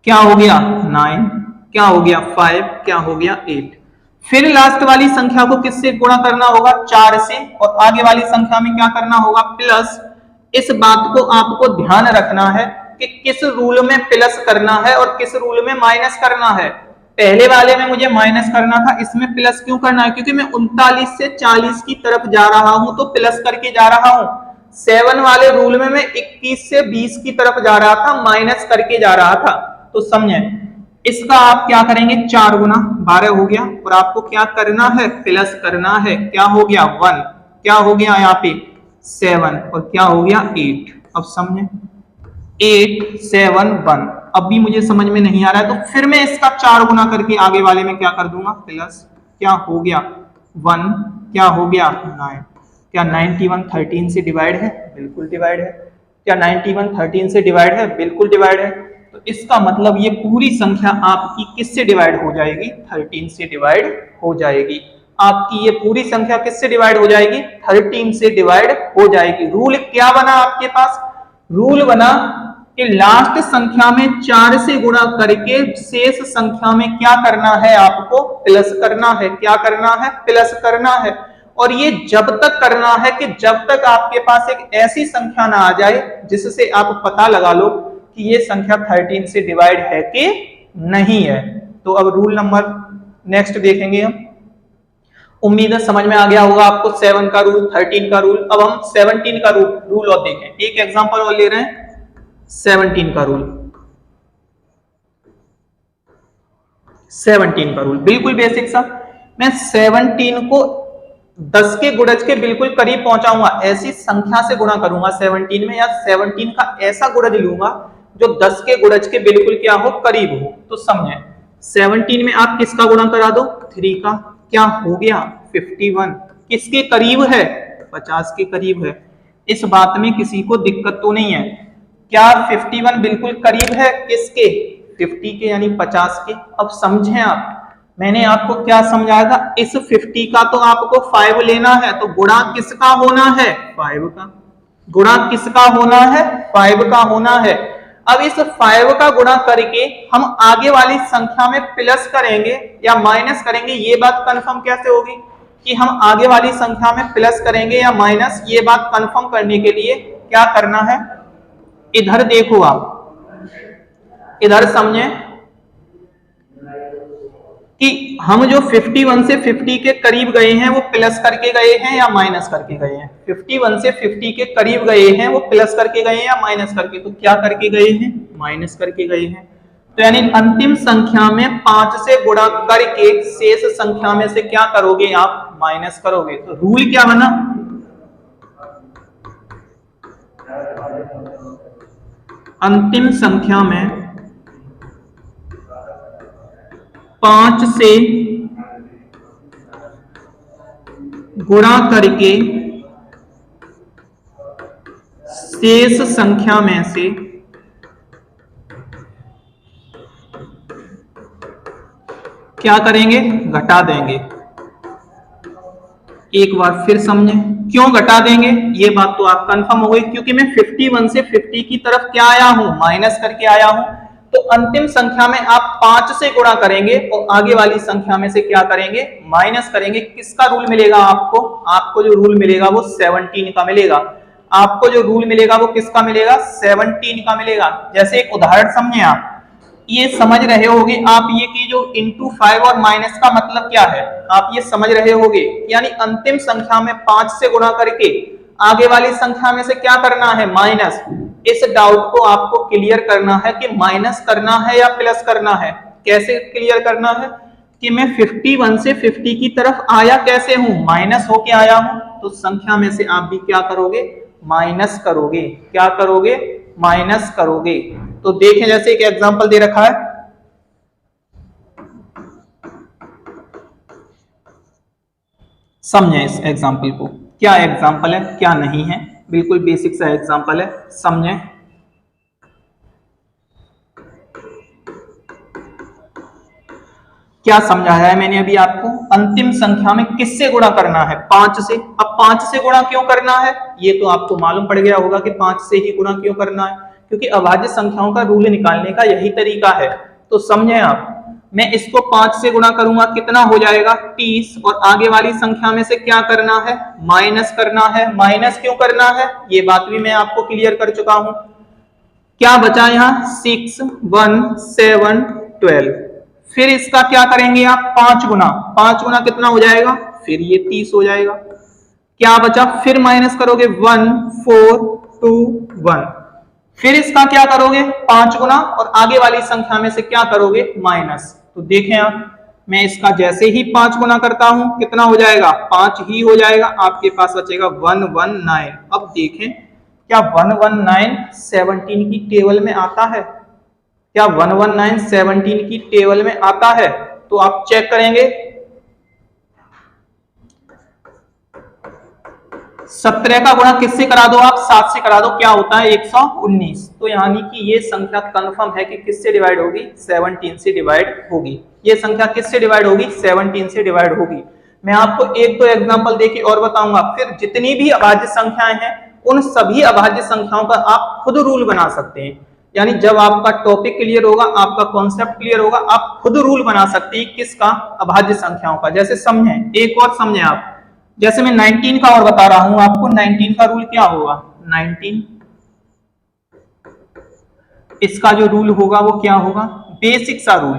क्या हो गया 9, क्या हो गया 5, क्या हो गया 8। फिर लास्ट वाली संख्या को किससे गुणा करना होगा, 4 से, और आगे वाली संख्या में क्या करना होगा, प्लस। इस बात को आपको ध्यान रखना है कि किस रूल में प्लस करना है और किस रूल में माइनस करना है। पहले वाले में मुझे माइनस करना था, इसमें प्लस क्यों करना है, क्योंकि मैं 39 से 40 की तरफ जा रहा हूं तो प्लस करके जा रहा हूं। 7 वाले रूल में मैं 21 से 20 की तरफ जा रहा था, माइनस करके जा रहा था। तो समझे, इसका आप क्या करेंगे, 4 गुना 12 हो गया, और आपको क्या करना है, प्लस करना है। क्या हो गया 1, क्या हो गया यहाँ पे 7, और क्या हो गया 8। अब समझे, 8 7 1। अब भी मुझे समझ में नहीं आ रहा है तो फिर मैं इसका 4 गुना करके आगे वाले में क्या कर दूंगा, प्लस। क्या हो गया 1, क्या हो गया 9। क्या 91 13 से डिवाइड है, बिल्कुल डिवाइड है। क्या 91 13 से डिवाइड है, बिल्कुल डिवाइड है। तो इसका मतलब ये पूरी संख्या आपकी किससे डिवाइड हो जाएगी, 13 से डिवाइड हो जाएगी। आपकी ये पूरी संख्या किससे डिवाइड हो जाएगी, 13 से डिवाइड हो जाएगी। रूल क्या बना आपके पास, रूल बना कि लास्ट संख्या में 4 से गुणा करके शेष संख्या में क्या करना है, आपको प्लस करना है। क्या करना है, प्लस करना है। और ये जब तक करना है कि जब तक आपके पास एक ऐसी संख्या ना आ जाए जिससे आप पता लगा लो कि ये संख्या 13 से डिवाइड है कि नहीं है। तो अब रूल नंबर नेक्स्ट देखेंगे हम। उम्मीद है समझ में आ गया होगा आपको 7 का रूल, 13 का रूल। अब हम 17 का रूल और देखें। एक एग्जांपल और ले रहे हैं 17 का रूल। 17 का रूल बिल्कुल बेसिक सा। मैं 17 को 10 के गुणज के बिल्कुल करीब पहुंचाऊंगा, ऐसी संख्या से गुणा करूंगा 17 में, या 17 का ऐसा गुणज लूंगा जो 10 के गुणज के बिल्कुल क्या हो, करीब हो। तो समझे 17 में आप किसका गुणा करा दो, 3 का। क्या हो गया 51, किसके करीब है, 50 के करीब है। इस बात में किसी को दिक्कत तो नहीं है। क्या 51 बिल्कुल करीब है किसके, 50 के यानी 50 के। अब समझें आप, मैंने आपको क्या समझाया था, इस 50 का तो आपको 5 लेना है, तो गुणा किसका होना है, 5 का। गुणा किसका होना है, 5 का होना है। अब इस 5 का गुणा करके हम आगे वाली संख्या में प्लस करेंगे या माइनस करेंगे, ये बात कंफर्म कैसे होगी कि हम आगे वाली संख्या में प्लस करेंगे या माइनस, ये बात कंफर्म करने के लिए क्या करना है, इधर देखो आप, इधर समझे कि हम जो 51 से 50 के करीब गए हैं वो प्लस करके गए हैं या माइनस करके गए हैं। 51 से 50 के करीब गए हैं वो प्लस करके गए हैं या माइनस करके, तो क्या करके गए हैं, माइनस करके गए हैं। तो यानी अंतिम संख्या में 5 से गुणा करके शेष संख्या में से क्या करोगे आप, माइनस करोगे। तो रूल क्या बना, अंतिम संख्या में 5 से गुणा करके शेष संख्या में से क्या करेंगे, घटा देंगे। एक बार फिर समझें क्यों घटा देंगे, ये बात तो आप कंफर्म हो गई, क्योंकि मैं 51 से 50 की तरफ क्या आया हूं, माइनस करके आया हूं। तो अंतिम संख्या में आप 5 से गुणा करेंगे और आगे वाली संख्या में से क्या करेंगे, माइनस करेंगे। किसका रूल मिलेगा आपको, आपको जो रूल मिलेगा वो 17 का मिलेगा। आपको जो रूल मिलेगा वो किसका मिलेगा, 17 का मिलेगा। जैसे एक उदाहरण समझे आप, ये समझ रहे होगे आप, ये कि जो इंटू 5 और माइनस का मतलब क्या है, आप ये समझ रहे होगे। यानी अंतिम संख्या में 5 से गुणा करके आगे वाली संख्या में से क्या करना है, माइनस। इस डाउट को आपको क्लियर करना है कि माइनस करना है या प्लस करना है। कैसे क्लियर करना है कि मैं 51 से 50 की तरफ आया कैसे हूं, माइनस होके आया हूं। तो संख्या में से आप भी क्या करोगे, माइनस करोगे। क्या करोगे, माइनस करोगे। तो देखें, जैसे एक एग्जांपल दे रखा है, समझें इस एग्जांपल को, क्या एग्जांपल है क्या नहीं है, बिल्कुल बेसिक सा एग्जांपल है, समझें। क्या समझाया है मैंने अभी आपको, अंतिम संख्या में किससे गुणा करना है, 5 से। अब 5 से गुणा क्यों करना है, ये तो आपको मालूम पड़ गया होगा कि 5 से ही गुणा क्यों करना है, क्योंकि अभाज्य संख्याओं का रूल निकालने का यही तरीका है। तो समझें आप, मैं इसको 5 से गुणा करूंगा, कितना हो जाएगा 30, और आगे वाली संख्या में से क्या करना है, माइनस करना है। माइनस क्यों करना है, ये बात भी मैं आपको क्लियर कर चुका हूं। क्या बचा यहाँ, 6 1 7 12। फिर इसका क्या करेंगे आप, 5 गुना। 5 गुना कितना हो जाएगा, फिर ये 30 हो जाएगा। क्या बचा, फिर माइनस करोगे, 1 4 2 1। फिर इसका क्या करोगे, 5 गुना, और आगे वाली संख्या में से क्या करोगे, माइनस। तो देखें आप, मैं इसका जैसे ही 5 गुना करता हूं कितना हो जाएगा, 5 ही हो जाएगा। आपके पास बचेगा 119। अब देखें क्या 119 17 की टेबल में आता है, क्या 119 17 की टेबल में आता है। तो आप चेक करेंगे, 17 का गुणा किससे करा दो आप, 7 से करा दो, क्या होता है 119। तो यानी कि ये संख्या कंफर्म है कि किससे डिवाइड होगी, 17 से डिवाइड होगी। ये संख्या किससे डिवाइड होगी, 17 से डिवाइड होगी। मैं आपको एक तो एग्जांपल देके और बताऊंगा, फिर जितनी भी अभाज्य संख्याएं हैं उन सभी अभाज्य संख्याओं का आप खुद रूल बना सकते हैं। यानी जब आपका टॉपिक क्लियर होगा, आपका कॉन्सेप्ट क्लियर होगा, आप खुद रूल बना सकते हैं किसका, अभाज्य संख्याओं का। जैसे समझें, एक और समझें आप, जैसे मैं 19 का और बता रहा हूं आपको, 19 का रूल क्या होगा, 19 इसका जो रूल होगा वो क्या होगा, बेसिक सा रूल।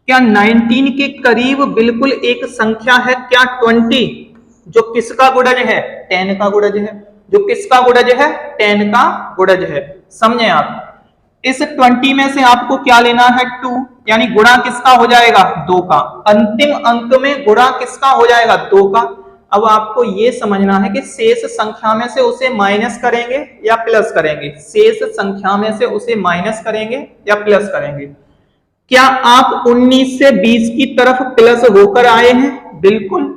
क्या 19 के करीब बिल्कुल एक संख्या है क्या, 20, जो किसका गुणज है, 10 का गुणज है। जो किसका गुणज है, 10 का गुणज है। समझे आप, इस 20 में से आपको क्या लेना है, 2, यानी गुणा किसका हो जाएगा, 2 का। अंतिम अंक में गुणा किसका हो जाएगा, 2 का। अब आपको यह समझना है कि शेष संख्या में से उसे माइनस करेंगे या प्लस करेंगे, शेष संख्या में से उसे माइनस करेंगे या प्लस करेंगे। क्या आप 19 से 20 की तरफ प्लस होकर आए हैं, बिल्कुल।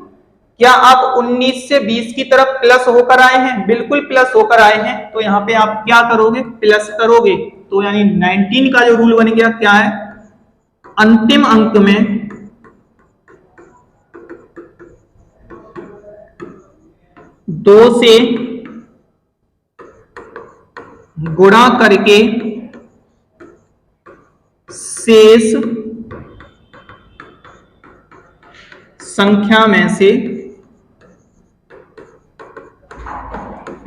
क्या आप 19 से 20 की तरफ प्लस होकर आए हैं? बिल्कुल प्लस होकर आए हैं। तो यहाँ पे आप क्या करोगे? प्लस करोगे। तो यानी 19 का जो रूल बन गया क्या है? अंतिम अंक में 2 से गुणा करके शेष संख्या में से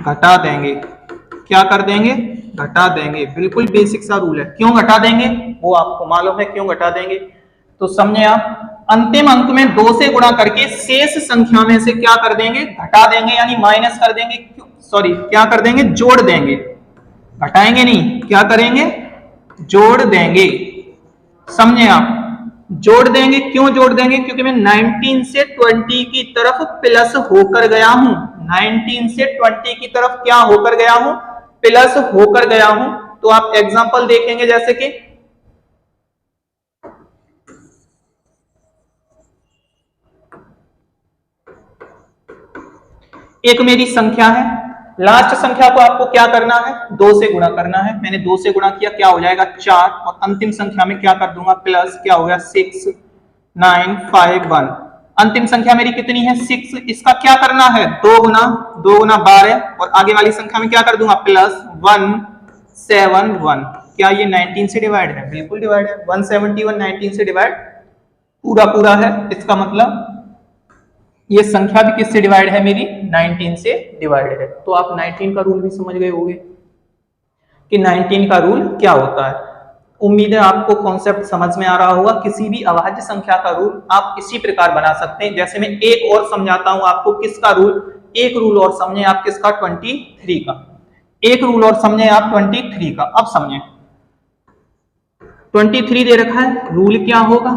घटा देंगे। क्या कर देंगे? घटा देंगे। बिल्कुल बेसिक सा रूल है। क्यों घटा देंगे वो आपको मालूम है, क्यों घटा देंगे। तो समझे आप, अंतिम अंक में 2 से गुणा करके शेष संख्या में से क्या कर देंगे? घटा देंगे, यानी माइनस कर देंगे। सॉरी, क्या कर देंगे? जोड़ देंगे। घटाएंगे नहीं, क्या करेंगे? जोड़ देंगे। समझे आप, जोड़ देंगे। क्यों जोड़ देंगे? क्योंकि मैं 19 से 20 की तरफ प्लस होकर गया हूं। 19 से 20 की तरफ क्या होकर गया हूं? प्लस होकर गया हूं। तो आप एग्जांपल देखेंगे, जैसे कि एक मेरी संख्या है, लास्ट संख्या को आपको क्या करना है? 2 से गुणा करना है। मैंने 2 से गुणा किया, क्या हो जाएगा? 4। और अंतिम संख्या में क्या कर दूंगा? प्लस, क्या हो गया? 6 9 5 1। अंतिम संख्या मेरी कितनी है? 6। इसका क्या करना है? 2 गुना 12। और आगे वाली संख्या में क्या कर दूंगा? प्लस 1 7 1। क्या ये 19 से डिवाइड है? बिल्कुल डिवाइड है। 171 19 से डिवाइड पूरा पूरा है। इसका मतलब ये संख्या भी किससे डिवाइड है? मेरी 19 से डिवाइड है। तो आप 19 का रूल भी समझ गए होंगे कि 19 का रूल क्या होता है। उम्मीद है आपको कॉन्सेप्ट समझ में आ रहा होगा। किसी भी अभाज्य संख्या का रूल आप इसी प्रकार बना सकते हैं। जैसे मैं एक और समझाता हूं आपको, किसका रूल? एक रूल और समझे आप, किसका? 23 का। एक रूल और समझे आप 23 का। अब समझे, 23 दे रखा है, रूल क्या होगा?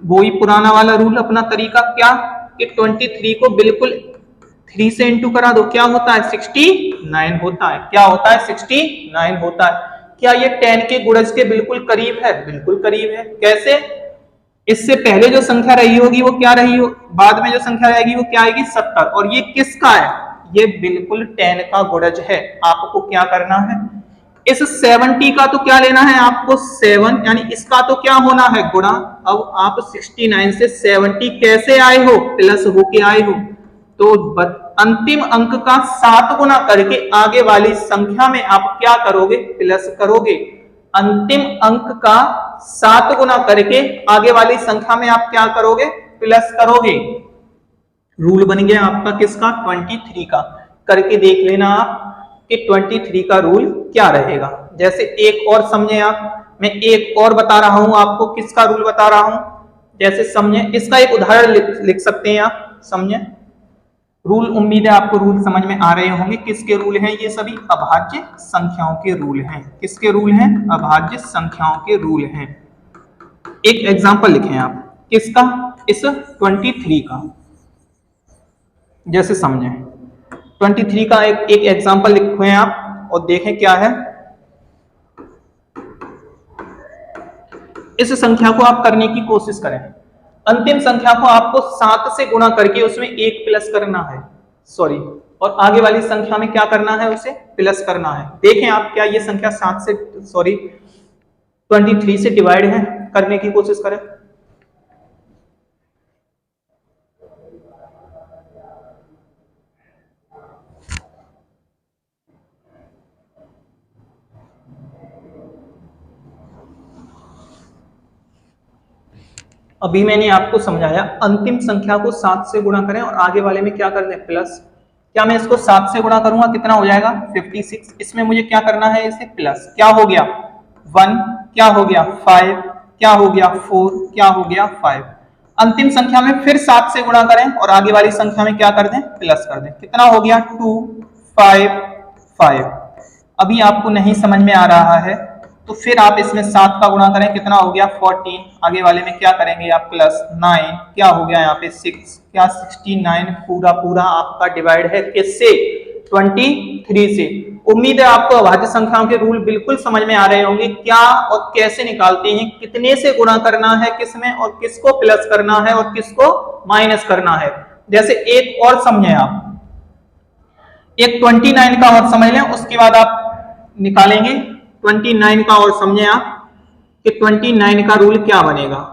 वही पुराना वाला रूल, अपना तरीका। क्या कि 23 को बिल्कुल 3 से इंटू करा दो। क्या होता है? 69 होता है। क्या होता है? 69 होता है। क्या ये 10 के गुणज के बिल्कुल करीब है? बिल्कुल करीब है। कैसे? इससे पहले जो संख्या रही होगी वो क्या रही हो, बाद में जो संख्या रहेगी वो क्या आएगी? 70। और ये किसका है? ये बिल्कुल 10 का गुणज है। आपको क्या करना है? इस 70 का तो क्या लेना है आपको? 7, यानी इसका तो क्या होना है? गुणा। अब आप 69 से 70 कैसे आए हो? प्लस होके आए हो। तो अंतिम अंक का 7 गुना करके आगे वाली संख्या में आप क्या करोगे? प्लस करोगे। अंतिम अंक का 7 गुना करके आगे वाली संख्या में आप क्या करोगे? प्लस करोगे। रूल बन गया आपका किसका? 23 का। करके देख लेना आप कि 23 का रूल क्या रहेगा। जैसे एक और समझे आप, मैं एक और बता रहा हूं आपको। किसका रूल बता रहा हूं? जैसे समझे, इसका एक उदाहरण लिख सकते हैं आप। समझे रूल, उम्मीद है आपको रूल समझ में आ रहे होंगे। किसके रूल हैं ये सभी? अभाज्य संख्याओं के रूल हैं। किसके रूल हैं? अभाज्य संख्याओं के रूल हैं। एक एग्जांपल लिखें आप। किसका? इस 23 का। जैसे समझे 23 का एक एग्जांपल लिखें आप और देखें क्या है। इस संख्या को आप करने की कोशिश करें। अंतिम संख्या को आपको 7 से गुणा करके उसमें 1 प्लस करना है, सॉरी, और आगे वाली संख्या में क्या करना है? उसे प्लस करना है। देखें आप, क्या ये संख्या 7 से, सॉरी 23 से डिवाइड है? करने की कोशिश करें। अभी मैंने आपको समझाया, अंतिम संख्या को 7 से गुणा करें और आगे वाले में क्या कर दें? प्लस। क्या मैं इसको 7 से गुणा करूंगा, कितना हो जाएगा? 56। इसमें मुझे क्या करना है? इसे प्लस। क्या हो गया? 1, क्या हो गया? 5, क्या हो गया? 4, क्या हो गया? 5। अंतिम संख्या में फिर 7 से गुणा करें और आगे वाली संख्या में क्या कर दें? प्लस कर दें। कितना हो गया? 2, 5, 5। अभी आपको नहीं समझ में आ रहा है तो फिर आप इसमें 7 का गुणा करें। कितना हो गया? 14। आगे वाले में क्या करेंगे आप? प्लस 9, क्या हो गया यहाँ पे? 6, क्या 69 पूरा पूरा आपका डिवाइड है किससे? 23 से। उम्मीद है आपको अभाज्य संख्याओं के रूल बिल्कुल समझ में आ रहे होंगे। क्या और कैसे निकालते हैं, कितने से गुणा करना है किसमें और किसको प्लस करना है और किसको माइनस करना है। जैसे एक और समझें आप, एक 29 का और समझ लें, उसके बाद आप निकालेंगे। 29 का और समझें आप कि 29 का रूल क्या बनेगा।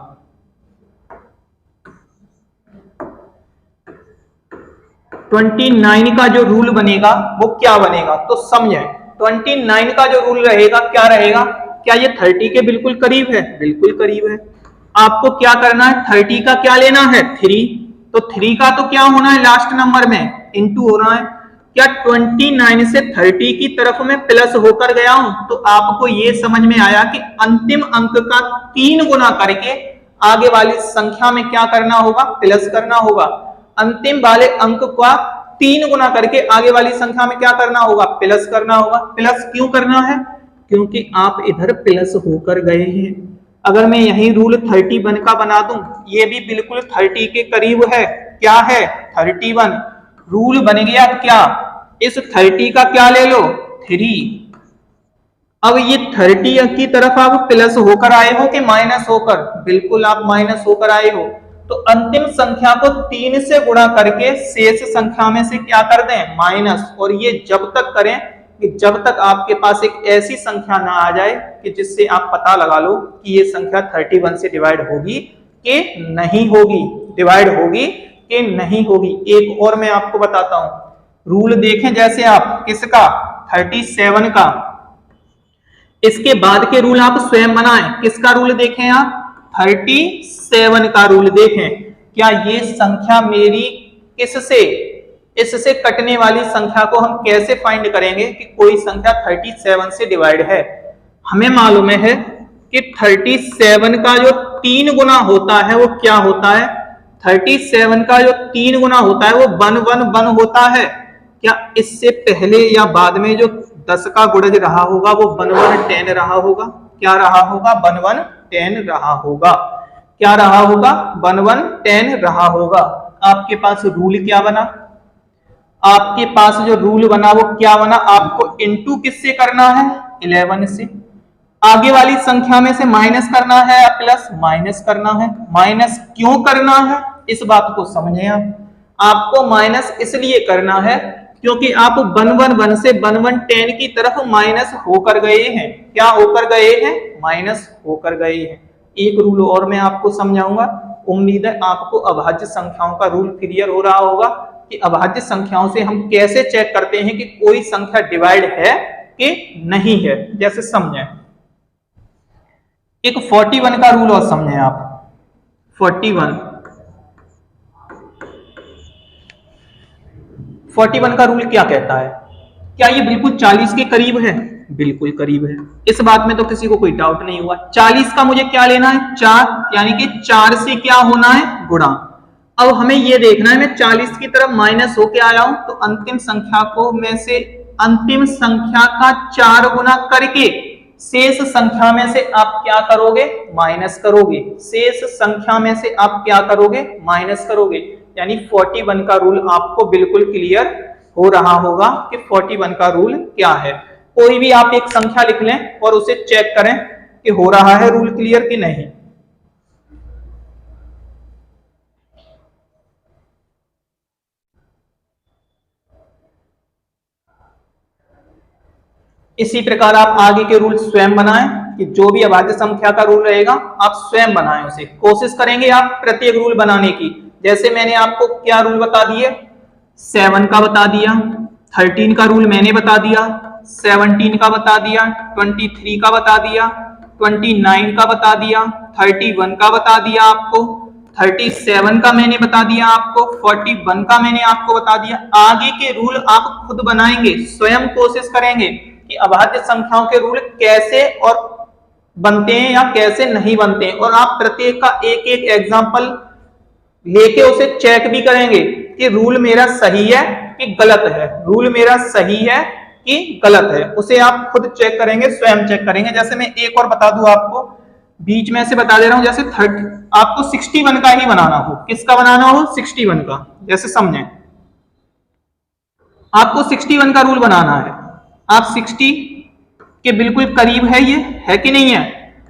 29 का जो रूल बनेगा वो क्या बनेगा, तो समझें। 29 का जो रूल रहेगा क्या रहेगा, क्या ये 30 के बिल्कुल करीब है, बिल्कुल करीब है। आपको क्या करना है, 30 का क्या लेना है, 3, तो 3 का तो क्या होना है लास्ट नंबर में, इंटू होना है। क्या 29 से 30 की तरफ में प्लस होकर गया हूं, तो आपको ये समझ में आया कि अंतिम अंक का 3 गुना करके आगे वाली संख्या में क्या करना होगा, प्लस करना होगा। अंतिम वाले अंक का 3 गुना करके आगे वाली संख्या में क्या करना होगा, प्लस करना होगा। प्लस क्यों करना है, क्योंकि आप इधर प्लस होकर गए हैं। अगर मैं यही रूल 31 का बना दूं, ये भी बिल्कुल 30 के करीब है, क्या है 31, रूल बन गया क्या, इस 30 का क्या ले लो, 3। अब ये 30 की तरफ आप प्लस होकर आए हो कि माइनस होकर, बिल्कुल आप माइनस होकर आए हो। तो अंतिम संख्या को 3 से गुणा करके शेष संख्या में से क्या कर दें, माइनस। और ये जब तक करें कि जब तक आपके पास एक ऐसी संख्या ना आ जाए कि जिससे आप पता लगा लो कि ये संख्या 31 से डिवाइड होगी कि नहीं होगी, डिवाइड होगी कि नहीं होगी। एक और मैं आपको बताता हूं, रूल देखें जैसे आप किसका, 37 का, इसके बाद के रूल आप स्वयं बनाएं। किसका रूल देखें आप, 37 का रूल देखें। क्या ये संख्या मेरी किससे, इससे कटने वाली संख्या को हम कैसे फाइंड करेंगे कि कोई संख्या 37 से डिवाइड है। हमें मालूम है कि 37 का जो 3 गुना होता है वो क्या होता है, 37 का जो 3 गुना होता है वो 111 होता है। क्या इससे पहले या बाद में जो 10 का गुणज रहा होगा वो 1110 रहा होगा, क्या रहा होगा, 1110 रहा होगा, क्या रहा होगा, 1110 रहा होगा। आपके पास रूल क्या बना, आपके पास जो रूल बना वो क्या बना, आपको इनटू किससे करना है, 11 से। आगे वाली संख्या में से माइनस करना है या प्लस, माइनस करना है। माइनस क्यों करना है, इस बात को समझें आप। आपको माइनस इसलिए करना है क्योंकि आप 111 से 1110 की तरफ माइनस होकर गए हैं। क्या होकर गए हैं, माइनस होकर गए हैं। एक रूल और मैं आपको समझाऊंगा, उम्मीद है आपको अभाज्य संख्याओं का रूल क्लियर हो रहा होगा कि अभाज्य संख्याओं से हम कैसे चेक करते हैं कि कोई संख्या डिवाइड है कि नहीं है। जैसे समझें, एक 41 का रूल और समझें आप। 41 का रूल क्या कहता है, क्या ये बिल्कुल 40 के करीब है, बिल्कुल करीब है, इस बात में तो किसी को कोई डाउट नहीं हुआ। 40 का मुझे क्या लेना है, 4, यानी कि 4 से क्या होना है, गुणा। अब हमें ये देखना है मैं 40 की तरफ माइनस होके आया हूं तो अंतिम संख्या को में से अंतिम संख्या का 4 गुना करके शेष संख्या में से आप क्या करोगे, माइनस करोगे। शेष संख्या में से आप क्या करोगे, माइनस करोगे। यानी 41 का रूल आपको बिल्कुल क्लियर हो रहा होगा कि 41 का रूल क्या है। कोई भी आप एक संख्या लिख लें और उसे चेक करें कि हो रहा है रूल क्लियर कि नहीं। इसी प्रकार आप आगे के रूल स्वयं बनाएं कि जो भी अभाज्य संख्या का रूल रहेगा आप स्वयं बनाएं, उसे कोशिश करेंगे आप प्रत्येक रूल बनाने की। जैसे मैंने आपको क्या रूल बता दिए, 7 का बता दिया, 13 का रूल मैंने बता दिया, 17 का बता दिया, 23 का बता दिया, 29 का बता दिया, 31 का बता दिया आपको, 37 का मैंने बता दिया आपको, 41 का मैंने आपको बता दिया। आगे के रूल आप खुद बनाएंगे, स्वयं कोशिश करेंगे कि अभाज्य संख्याओं के रूल कैसे और बनते हैं या कैसे नहीं बनते हैं, और आप प्रत्येक का एक एक एग्जाम्पल लेके उसे चेक भी करेंगे कि रूल मेरा सही है कि गलत है, रूल मेरा सही है कि गलत है, उसे आप खुद चेक करेंगे, स्वयं चेक करेंगे। जैसे मैं एक और बता दूं आपको, बीच में से बता दे रहा हूं, जैसे आपको 61 का ही बनाना हो, किसका बनाना हो, 61 का। जैसे समझें, आपको 61 का रूल बनाना है, आप 60 के बिल्कुल करीब है, ये है कि नहीं है,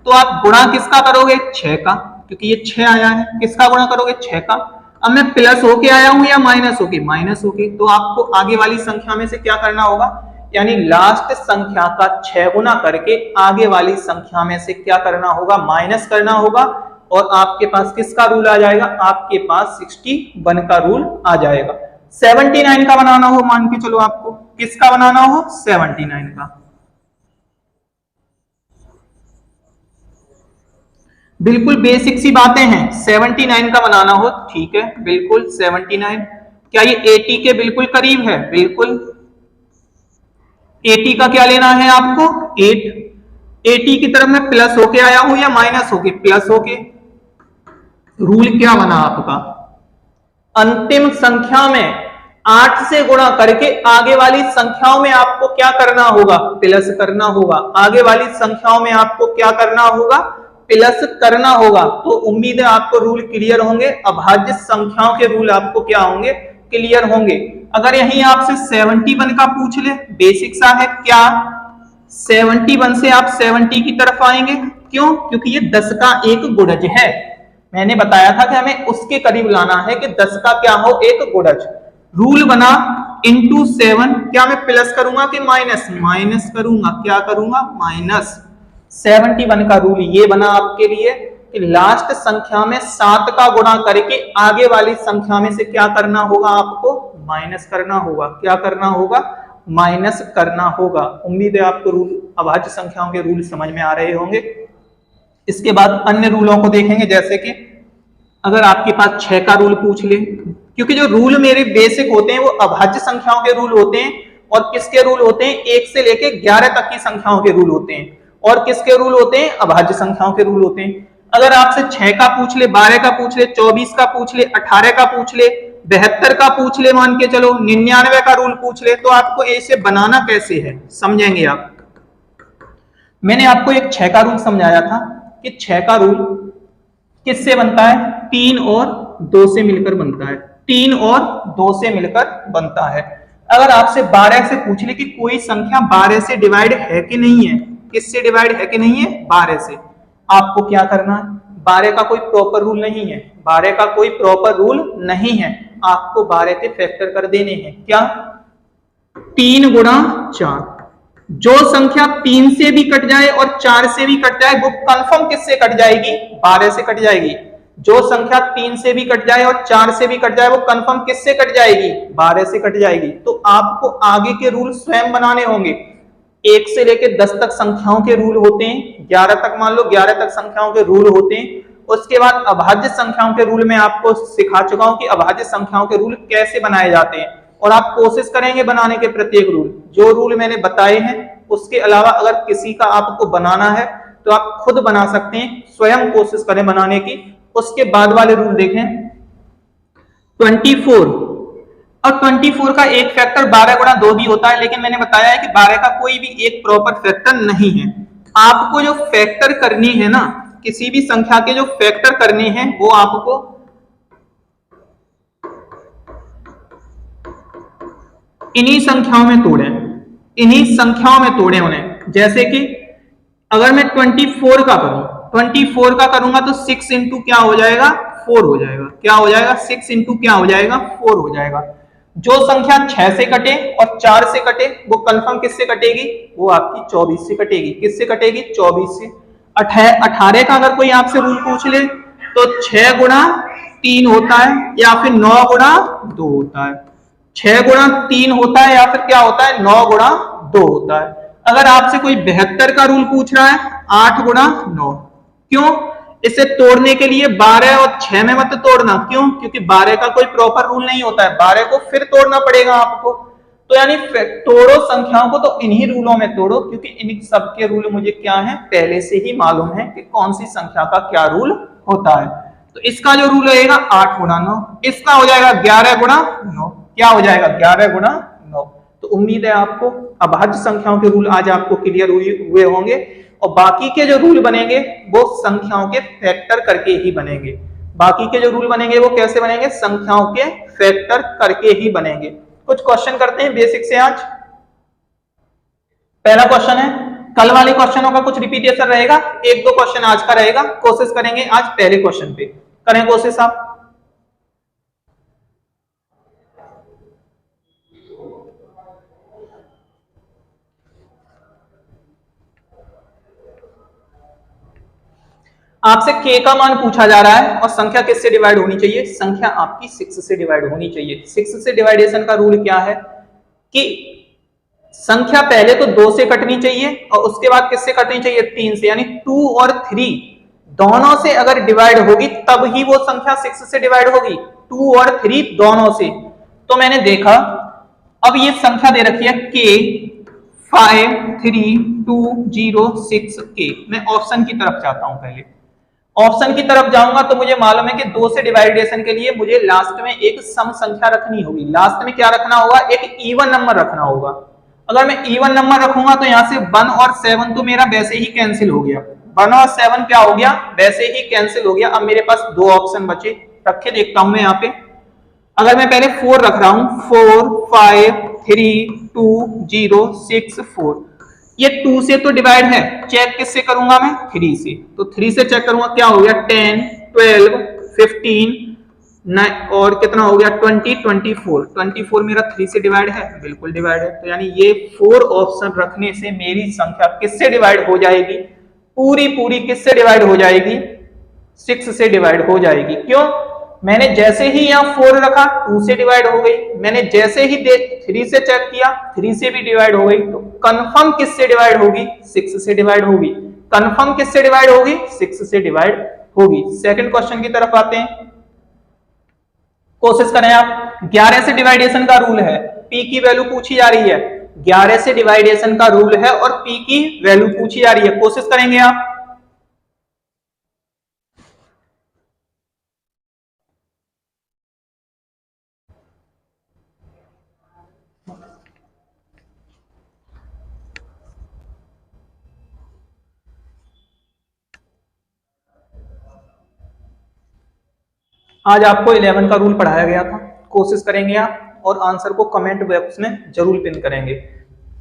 तो आप गुणा किसका करोगे, 6 का, क्योंकि ये 6 आया है, किसका गुणा करोगे, 6 का। अब मैं प्लस होके आया हूं या माइनस होके, माइनस होके, तो आपको आगे वाली संख्या में से क्या करना होगा, यानी लास्ट संख्या का 6 गुना करके आगे वाली संख्या में से क्या करना होगा, माइनस करना होगा, और आपके पास किसका रूल आ जाएगा, आपके पास 61 का रूल आ जाएगा। 79 का बनाना हो, मान के चलो आपको किसका बनाना हो, 79 का। बिल्कुल बेसिक सी बातें हैं, 79 का बनाना हो, ठीक है, बिल्कुल 79। क्या ये 80 के बिल्कुल करीब है, बिल्कुल 80 का क्या लेना है आपको, 8। 80 की तरफ मैं प्लस होके आया हूं या माइनस होके, प्लस होके। रूल क्या बना आपका, अंतिम संख्या में 8 से गुणा करके आगे वाली संख्याओं में आपको क्या करना होगा, प्लस करना होगा। आगे वाली संख्याओं में आपको क्या करना होगा, प्लस करना होगा। तो उम्मीद है आपको रूल क्लियर होंगे, अभाज्य संख्याओं के रूल आपको क्या होंगे, क्लियर होंगे। अगर यहीं आपसे 71 का पूछ ले, बेसिक सा है, क्या 71 से आप 70 की तरफ आएंगे, क्यों, क्योंकि ये 10 का एक गुणज है। मैंने बताया था कि हमें उसके करीब लाना है कि 10 का क्या हो, एक गुणज। रूल बना इंटू 7, क्या मैं प्लस करूंगा कि माइनस, माइनस करूंगा, क्या करूंगा, माइनस। 71 का रूल ये बना आपके लिए कि लास्ट संख्या में 7 का गुणा करके आगे वाली संख्या में से क्या करना होगा, आपको माइनस करना होगा। क्या करना होगा, माइनस करना होगा। उम्मीद है आपको रूल, अभाज्य संख्याओं के रूल समझ में आ रहे होंगे। इसके बाद अन्य रूलों को देखेंगे, जैसे कि अगर आपके पास 6 का रूल पूछ ले, क्योंकि जो रूल मेरे बेसिक होते हैं वो अभाज्य संख्याओं के रूल होते हैं, और किसके रूल होते हैं, 1 से लेके 11 तक की संख्याओं के रूल होते हैं, और किसके रूल होते हैं, अभाज्य संख्याओं के रूल होते हैं। अगर आपसे 6 का पूछ ले, 12 का पूछ ले, 24 का पूछ ले, 18 का पूछ ले, 72 का पूछ ले, मान के चलो 99 का रूल पूछ ले, तो आपको ऐसे बनाना कैसे है, समझेंगे आप। मैंने आपको एक 6 का रूल समझाया था कि 6 का रूल किससे बनता है, 3 और 2 से मिलकर बनता है, 3 और 2 से मिलकर बनता है। अगर आपसे 12 से पूछ ले कि कोई संख्या 12 से डिवाइड है कि नहीं है, किससे डिवाइड है कि नहीं है, 12 से, आपको क्या करना है, 12 का कोई प्रॉपर रूल नहीं है, 12 का कोई प्रॉपर रूल नहीं है, आपको 12 के फैक्टर कर देने हैं। क्या, 3 गुणा 4। जो संख्या 3 से भी कट जाए और 4 से भी कट जाए वो कंफर्म किससे कट जाएगी, 12 से कट जाएगी। जो संख्या 3 से भी कट जाए और 4 से भी कट जाए वो कंफर्म किससे कट जाएगी, 12 से कट जाएगी। तो आपको आगे के रूल स्वयं बनाने होंगे। 1 से लेकर 10 तक संख्याओं के रूल होते हैं, 11 तक मान लो 11 तक संख्याओं के रूल होते हैं। उसके बाद अभाज्य संख्याओं के रूल में आपको सिखा चुका हूं कि अभाज्य संख्याओं के रूल कैसे बनाए जाते हैं, और आप कोशिश करेंगे बनाने के प्रत्येक रूल। जो रूल मैंने बताए हैं उसके अलावा अगर किसी का आपको बनाना है तो आप खुद बना सकते हैं, स्वयं कोशिश करें बनाने की। उसके बाद वाले रूल देखें, 24 और 24 का एक फैक्टर 12 गुणा 2 भी होता है, लेकिन मैंने बताया है कि 12 का कोई भी एक प्रॉपर फैक्टर नहीं है। आपको जो फैक्टर करनी है ना, किसी भी संख्या के जो फैक्टर करने हैं वो आपको इन्हीं संख्याओं में तोड़े, इन्हीं संख्याओं में तोड़े उन्हें। जैसे कि अगर मैं 24 का करूं, 24 का करूंगा तो 6 इंटू क्या हो जाएगा, 4 हो जाएगा। क्या हो जाएगा, 6 इंटू क्या हो जाएगा, 4 हो जाएगा। जो संख्या 6 से कटे और 4 से कटे वो कंफर्म किससे कटेगी, वो आपकी 24 से कटेगी। किससे कटेगी, 24 से। 18 का अगर कोई आपसे रूल पूछ ले तो 6 गुणा 3 होता है या फिर 9 गुणा 2 होता है। 6 गुणा 3 होता है या फिर क्या होता है, 9 गुणा 2 होता है। अगर आपसे कोई 72 का रूल पूछ रहा है, 8 गुणा 9। क्यों, इसे तोड़ने के लिए 12 और 6 में मत तोड़ना। क्यों, क्योंकि 12 का कोई प्रॉपर रूल नहीं होता है, 12 को फिर तोड़ना पड़ेगा आपको। तो यानी तोड़ो संख्याओं को तो इन्हीं रूलों में तोड़ो, क्योंकि इन सबके रूल मुझे क्या है, पहले से ही मालूम है कि कौन सी संख्या का क्या रूल होता है। तो इसका जो रूल रहेगा 8 गुणा 9, इसका हो जाएगा 11 गुणा 9। क्या हो जाएगा, 11 गुणा 9। तो उम्मीद है आपको अभाज्य संख्याओं के रूल आज आपको क्लियर हुए होंगे, और बाकी के जो रूल बनेंगे वो संख्याओं के फैक्टर करके ही बनेंगे। बाकी के जो रूल बनेंगे वो कैसे बनेंगे, संख्याओं के फैक्टर करके ही बनेंगे। कुछ क्वेश्चन करते हैं बेसिक से आज। पहला क्वेश्चन है, कल वाले क्वेश्चनों का कुछ रिपीटेशन रहेगा, 1-2 क्वेश्चन आज का रहेगा। कोशिश करेंगे आज पहले क्वेश्चन पे, करें कोशिश आप। आपसे k का मान पूछा जा रहा है और संख्या किससे डिवाइड होनी चाहिए, संख्या आपकी 6 से डिवाइड होनी चाहिए। 6 से डिवाइडेशन का रूल क्या है कि संख्या पहले तो 2 से कटनी चाहिए और उसके बाद किससे कटनी चाहिए, 3 से, यानी 2 और 3 दोनों से अगर डिवाइड होगी तब ही वो संख्या 6 से डिवाइड होगी, 2 और 3 दोनों से। तो मैंने देखा अब ये संख्या दे रखी है k 53206k, मैं ऑप्शन की तरफ जाता हूं। पहले ऑप्शन की तरफ जाऊंगा तो मुझे मालूम है कि 2 से डिवाइडेशन के लिए मुझे लास्ट में एक सम संख्या रखनी होगी। लास्ट में क्या रखना होगा, एक इवन नंबर रखना होगा। अगर मैं इवन नंबर रखूंगा तो यहां से 1 और 7 तो मेरा वैसे ही कैंसिल हो गया, 1 और 7 क्या हो गया, वैसे ही कैंसिल हो गया। अब मेरे पास 2 ऑप्शन बचे, रखे देखता हूं मैं यहाँ पे। अगर मैं पहले 4 रख रहा हूं, 4 5 3 2 0 6 4, ये 2 से तो डिवाइड है, चेक किससे करूंगा मैं, 3 से। तो 3 से चेक करूंगा, क्या हो गया, 10 12 15 9 और कितना हो गया 20 24 मेरा 3 से डिवाइड है, बिल्कुल डिवाइड है। तो यानी ये 4 ऑप्शन रखने से मेरी संख्या किससे डिवाइड हो जाएगी, पूरी पूरी किससे डिवाइड हो जाएगी, 6 से डिवाइड हो जाएगी। क्यों, मैंने जैसे ही यहाँ 4 रखा 2 से डिवाइड हो गई, मैंने जैसे ही 3 से चेक किया 3 से भी डिवाइड हो गई। तो कंफर्म किससे डिवाइड होगी, 6 से डिवाइड होगी। कंफर्म किससे डिवाइड होगी, 6 से डिवाइड होगी। सेकंड क्वेश्चन की तरफ आते हैं, कोशिश करें आप। 11 से डिवाइडेशन का रूल है, p की वैल्यू पूछी जा रही है, 11 से डिवाइडेशन का रूल है और p की वैल्यू पूछी जा रही है, कोशिश करेंगे आप। आज आपको 11 का रूल पढ़ाया गया था, कोशिश करेंगे आप और आंसर को कमेंट बॉक्स में जरूर पिन करेंगे।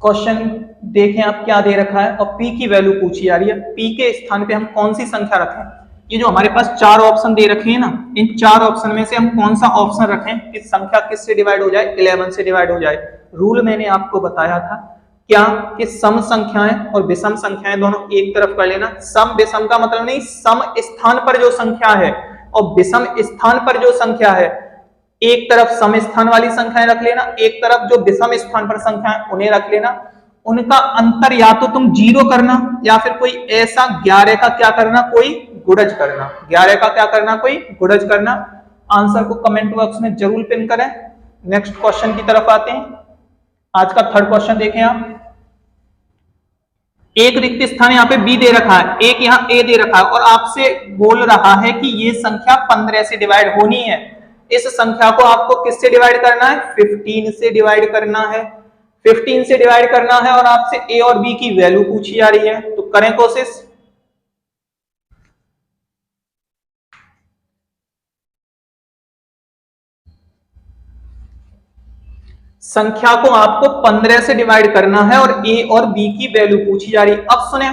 क्वेश्चन देखें आप क्या दे रखा है और p की वैल्यू पूछी जा रही है, p के स्थान पे हम कौन सी संख्या रखें। ये जो हमारे पास 4 ऑप्शन दे रखे हैं ना, इन 4 ऑप्शन में से हम कौन सा ऑप्शन रखें कि संख्या किससे डिवाइड हो जाए, 11 से डिवाइड हो जाए। रूल मैंने आपको बताया था क्या कि सम संख्याएं और विषम संख्याएं दोनों एक तरफ कर लेना। सम विषम का मतलब नहीं, सम स्थान पर जो संख्या है और विषम स्थान पर जो संख्या है, एक तरफ सम स्थान वाली संख्याएं रख लेना, एक तरफ जो विषम स्थान पर संख्याएं उन्हें रख लेना। उनका अंतर या तो तुम 0 करना या फिर कोई ऐसा 11 का क्या करना, कोई गुणज करना, 11 का क्या करना, कोई गुणज करना। आंसर को कमेंट बॉक्स में जरूर पिन करें। नेक्स्ट क्वेश्चन की तरफ आते हैं। आज का थर्ड क्वेश्चन देखें आप। एक रिक्त स्थान यहाँ पे b दे रखा है, एक यहाँ a दे रखा है और आपसे बोल रहा है कि ये संख्या 15 से डिवाइड होनी है। इस संख्या को आपको किससे डिवाइड करना है, 15 से डिवाइड करना है, 15 से डिवाइड करना है और आपसे a और b की वैल्यू पूछी जा रही है। तो करें कोशिश। संख्या को आपको 15 से डिवाइड करना है और a और b की वैल्यू पूछी जा रही है। अब सुने,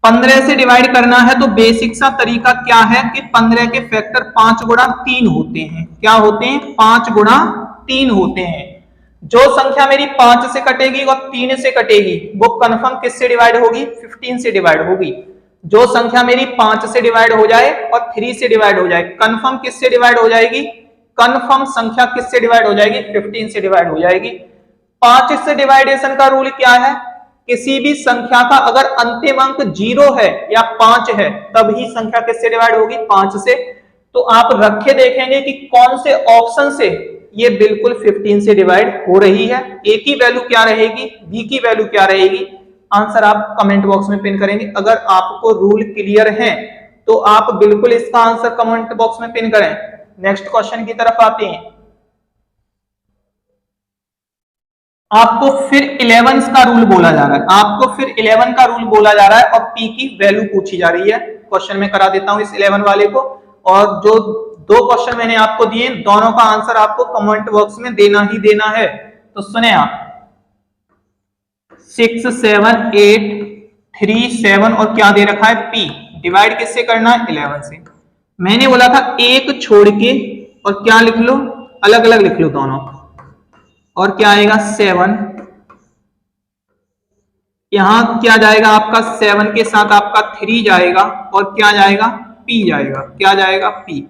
15 से डिवाइड करना है तो बेसिक सा तरीका क्या है कि 15 के फैक्टर 5 गुणा 3 होते हैं। क्या होते हैं, 5 गुणा 3 होते हैं। जो संख्या मेरी 5 से कटेगी और 3 से कटेगी वो कंफर्म किससे डिवाइड होगी, 15 से डिवाइड होगी। जो संख्या मेरी 5 से डिवाइड हो जाए और 3 से डिवाइड हो जाए, कंफर्म किससे डिवाइड हो जाएगी, कंफर्म संख्या किससे डिवाइड हो जाएगी, 15 से डिवाइड हो जाएगी। 5 से डिवाइडेशन का रूल क्या है, किसी भी संख्या का अगर अंतिम अंक 0 है या 5 है तब ही संख्या किससे डिवाइड होगी, 5 से। तो आप रखे देखेंगे कि कौन से ऑप्शन से ये बिल्कुल 15 से डिवाइड हो रही है। a की वैल्यू क्या रहेगी, b की वैल्यू क्या रहेगी। आंसर आप कमेंट बॉक्स में पिन करेंगे। अगर आपको रूल क्लियर है तो आप बिल्कुल इसका आंसर कमेंट बॉक्स में पिन करें। नेक्स्ट क्वेश्चन की तरफ आते हैं। आपको फिर 11 का रूल बोला जा रहा है, आपको फिर 11 का रूल बोला जा रहा है और p की वैल्यू पूछी जा रही है। क्वेश्चन में करा देता हूं इस 11 वाले को, और जो 2 क्वेश्चन मैंने आपको दिए दोनों का आंसर आपको कमेंट बॉक्स में देना ही देना है। तो सुने आप, 6 7 8 3 7 और क्या दे रखा है p, डिवाइड किससे करना है, 11 से। मैंने बोला था एक छोड़ के और क्या लिख लो, अलग अलग लिख लो दोनों, और क्या आएगा 7 यहाँ क्या जाएगा आपका 7 के साथ आपका 3 जाएगा और क्या जाएगा P जाएगा, क्या जाएगा P।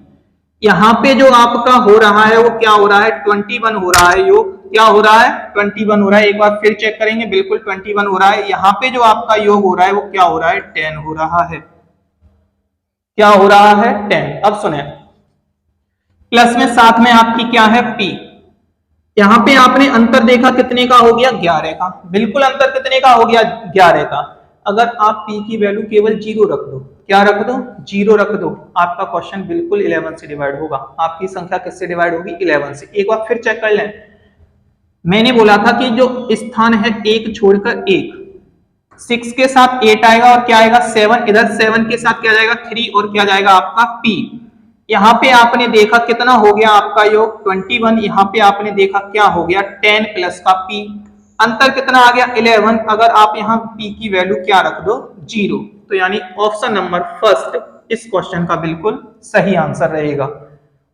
यहाँ पे जो आपका हो रहा है वो क्या हो रहा है 21 हो रहा है, योग क्या हो रहा है 21 हो रहा है। एक बार फिर चेक करेंगे, बिल्कुल 21 हो रहा है। यहाँ पे जो आपका योग हो रहा है वो क्या हो रहा है 10 हो रहा है, क्या हो रहा है 10। अब सुने, प्लस में साथ में आपकी क्या है P। यहाँ पे आपने अंतर देखा कितने का हो गया 11 का, बिल्कुल अंतर कितने का हो गया 11 का। अगर आप P की वैल्यू केवल 0 रख दो, क्या रख दो 0 रख दो, आपका क्वेश्चन बिल्कुल 11 से डिवाइड होगा। आपकी संख्या किससे डिवाइड होगी 11 से। एक बार फिर चेक कर लें, मैंने बोला था कि जो स्थान है 1 छोड़कर 1, 6 के साथ 8 आएगा और क्या आएगा 7, इधर 7 के साथ क्या जाएगा 3 और क्या जाएगा आपका P। यहाँ पे आपने देखा कितना हो गया आपका योग 21, यहाँ पे आपने देखा क्या हो गया 10 प्लस का P, अंतर कितना आ गया 11। अगर आप यहाँ P की वैल्यू क्या रख दो 0, तो यानी ऑप्शन नंबर फर्स्ट इस क्वेश्चन का बिल्कुल सही आंसर रहेगा।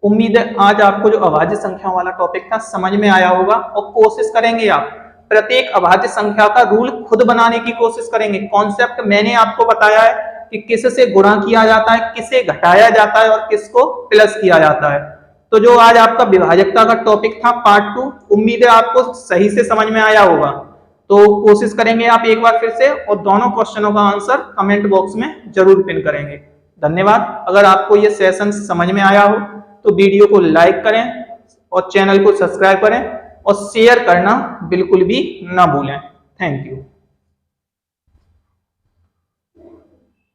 उम्मीद है आज आपको जो अभाज्य संख्या वाला टॉपिक था समझ में आया होगा, और कोशिश करेंगे आप प्रत्येक अभाज्य संख्या का रूल खुद बनाने की कोशिश करेंगे। कॉन्सेप्ट मैंने आपको बताया है कि किससे गुणा किया जाता है, किसे घटाया जाता है और किसको प्लस किया जाता है। तो जो आज आपका विभाजकता का टॉपिक था पार्ट 2, उम्मीद है आपको सही से समझ में आया होगा। तो कोशिश करेंगे आप एक बार फिर से, और दोनों क्वेश्चनों का आंसर कमेंट बॉक्स में जरूर पिन करेंगे। धन्यवाद। अगर आपको ये सेशन समझ में आया हो तो वीडियो को लाइक करें और चैनल को सब्सक्राइब करें और शेयर करना बिल्कुल भी ना भूलें। Thank you.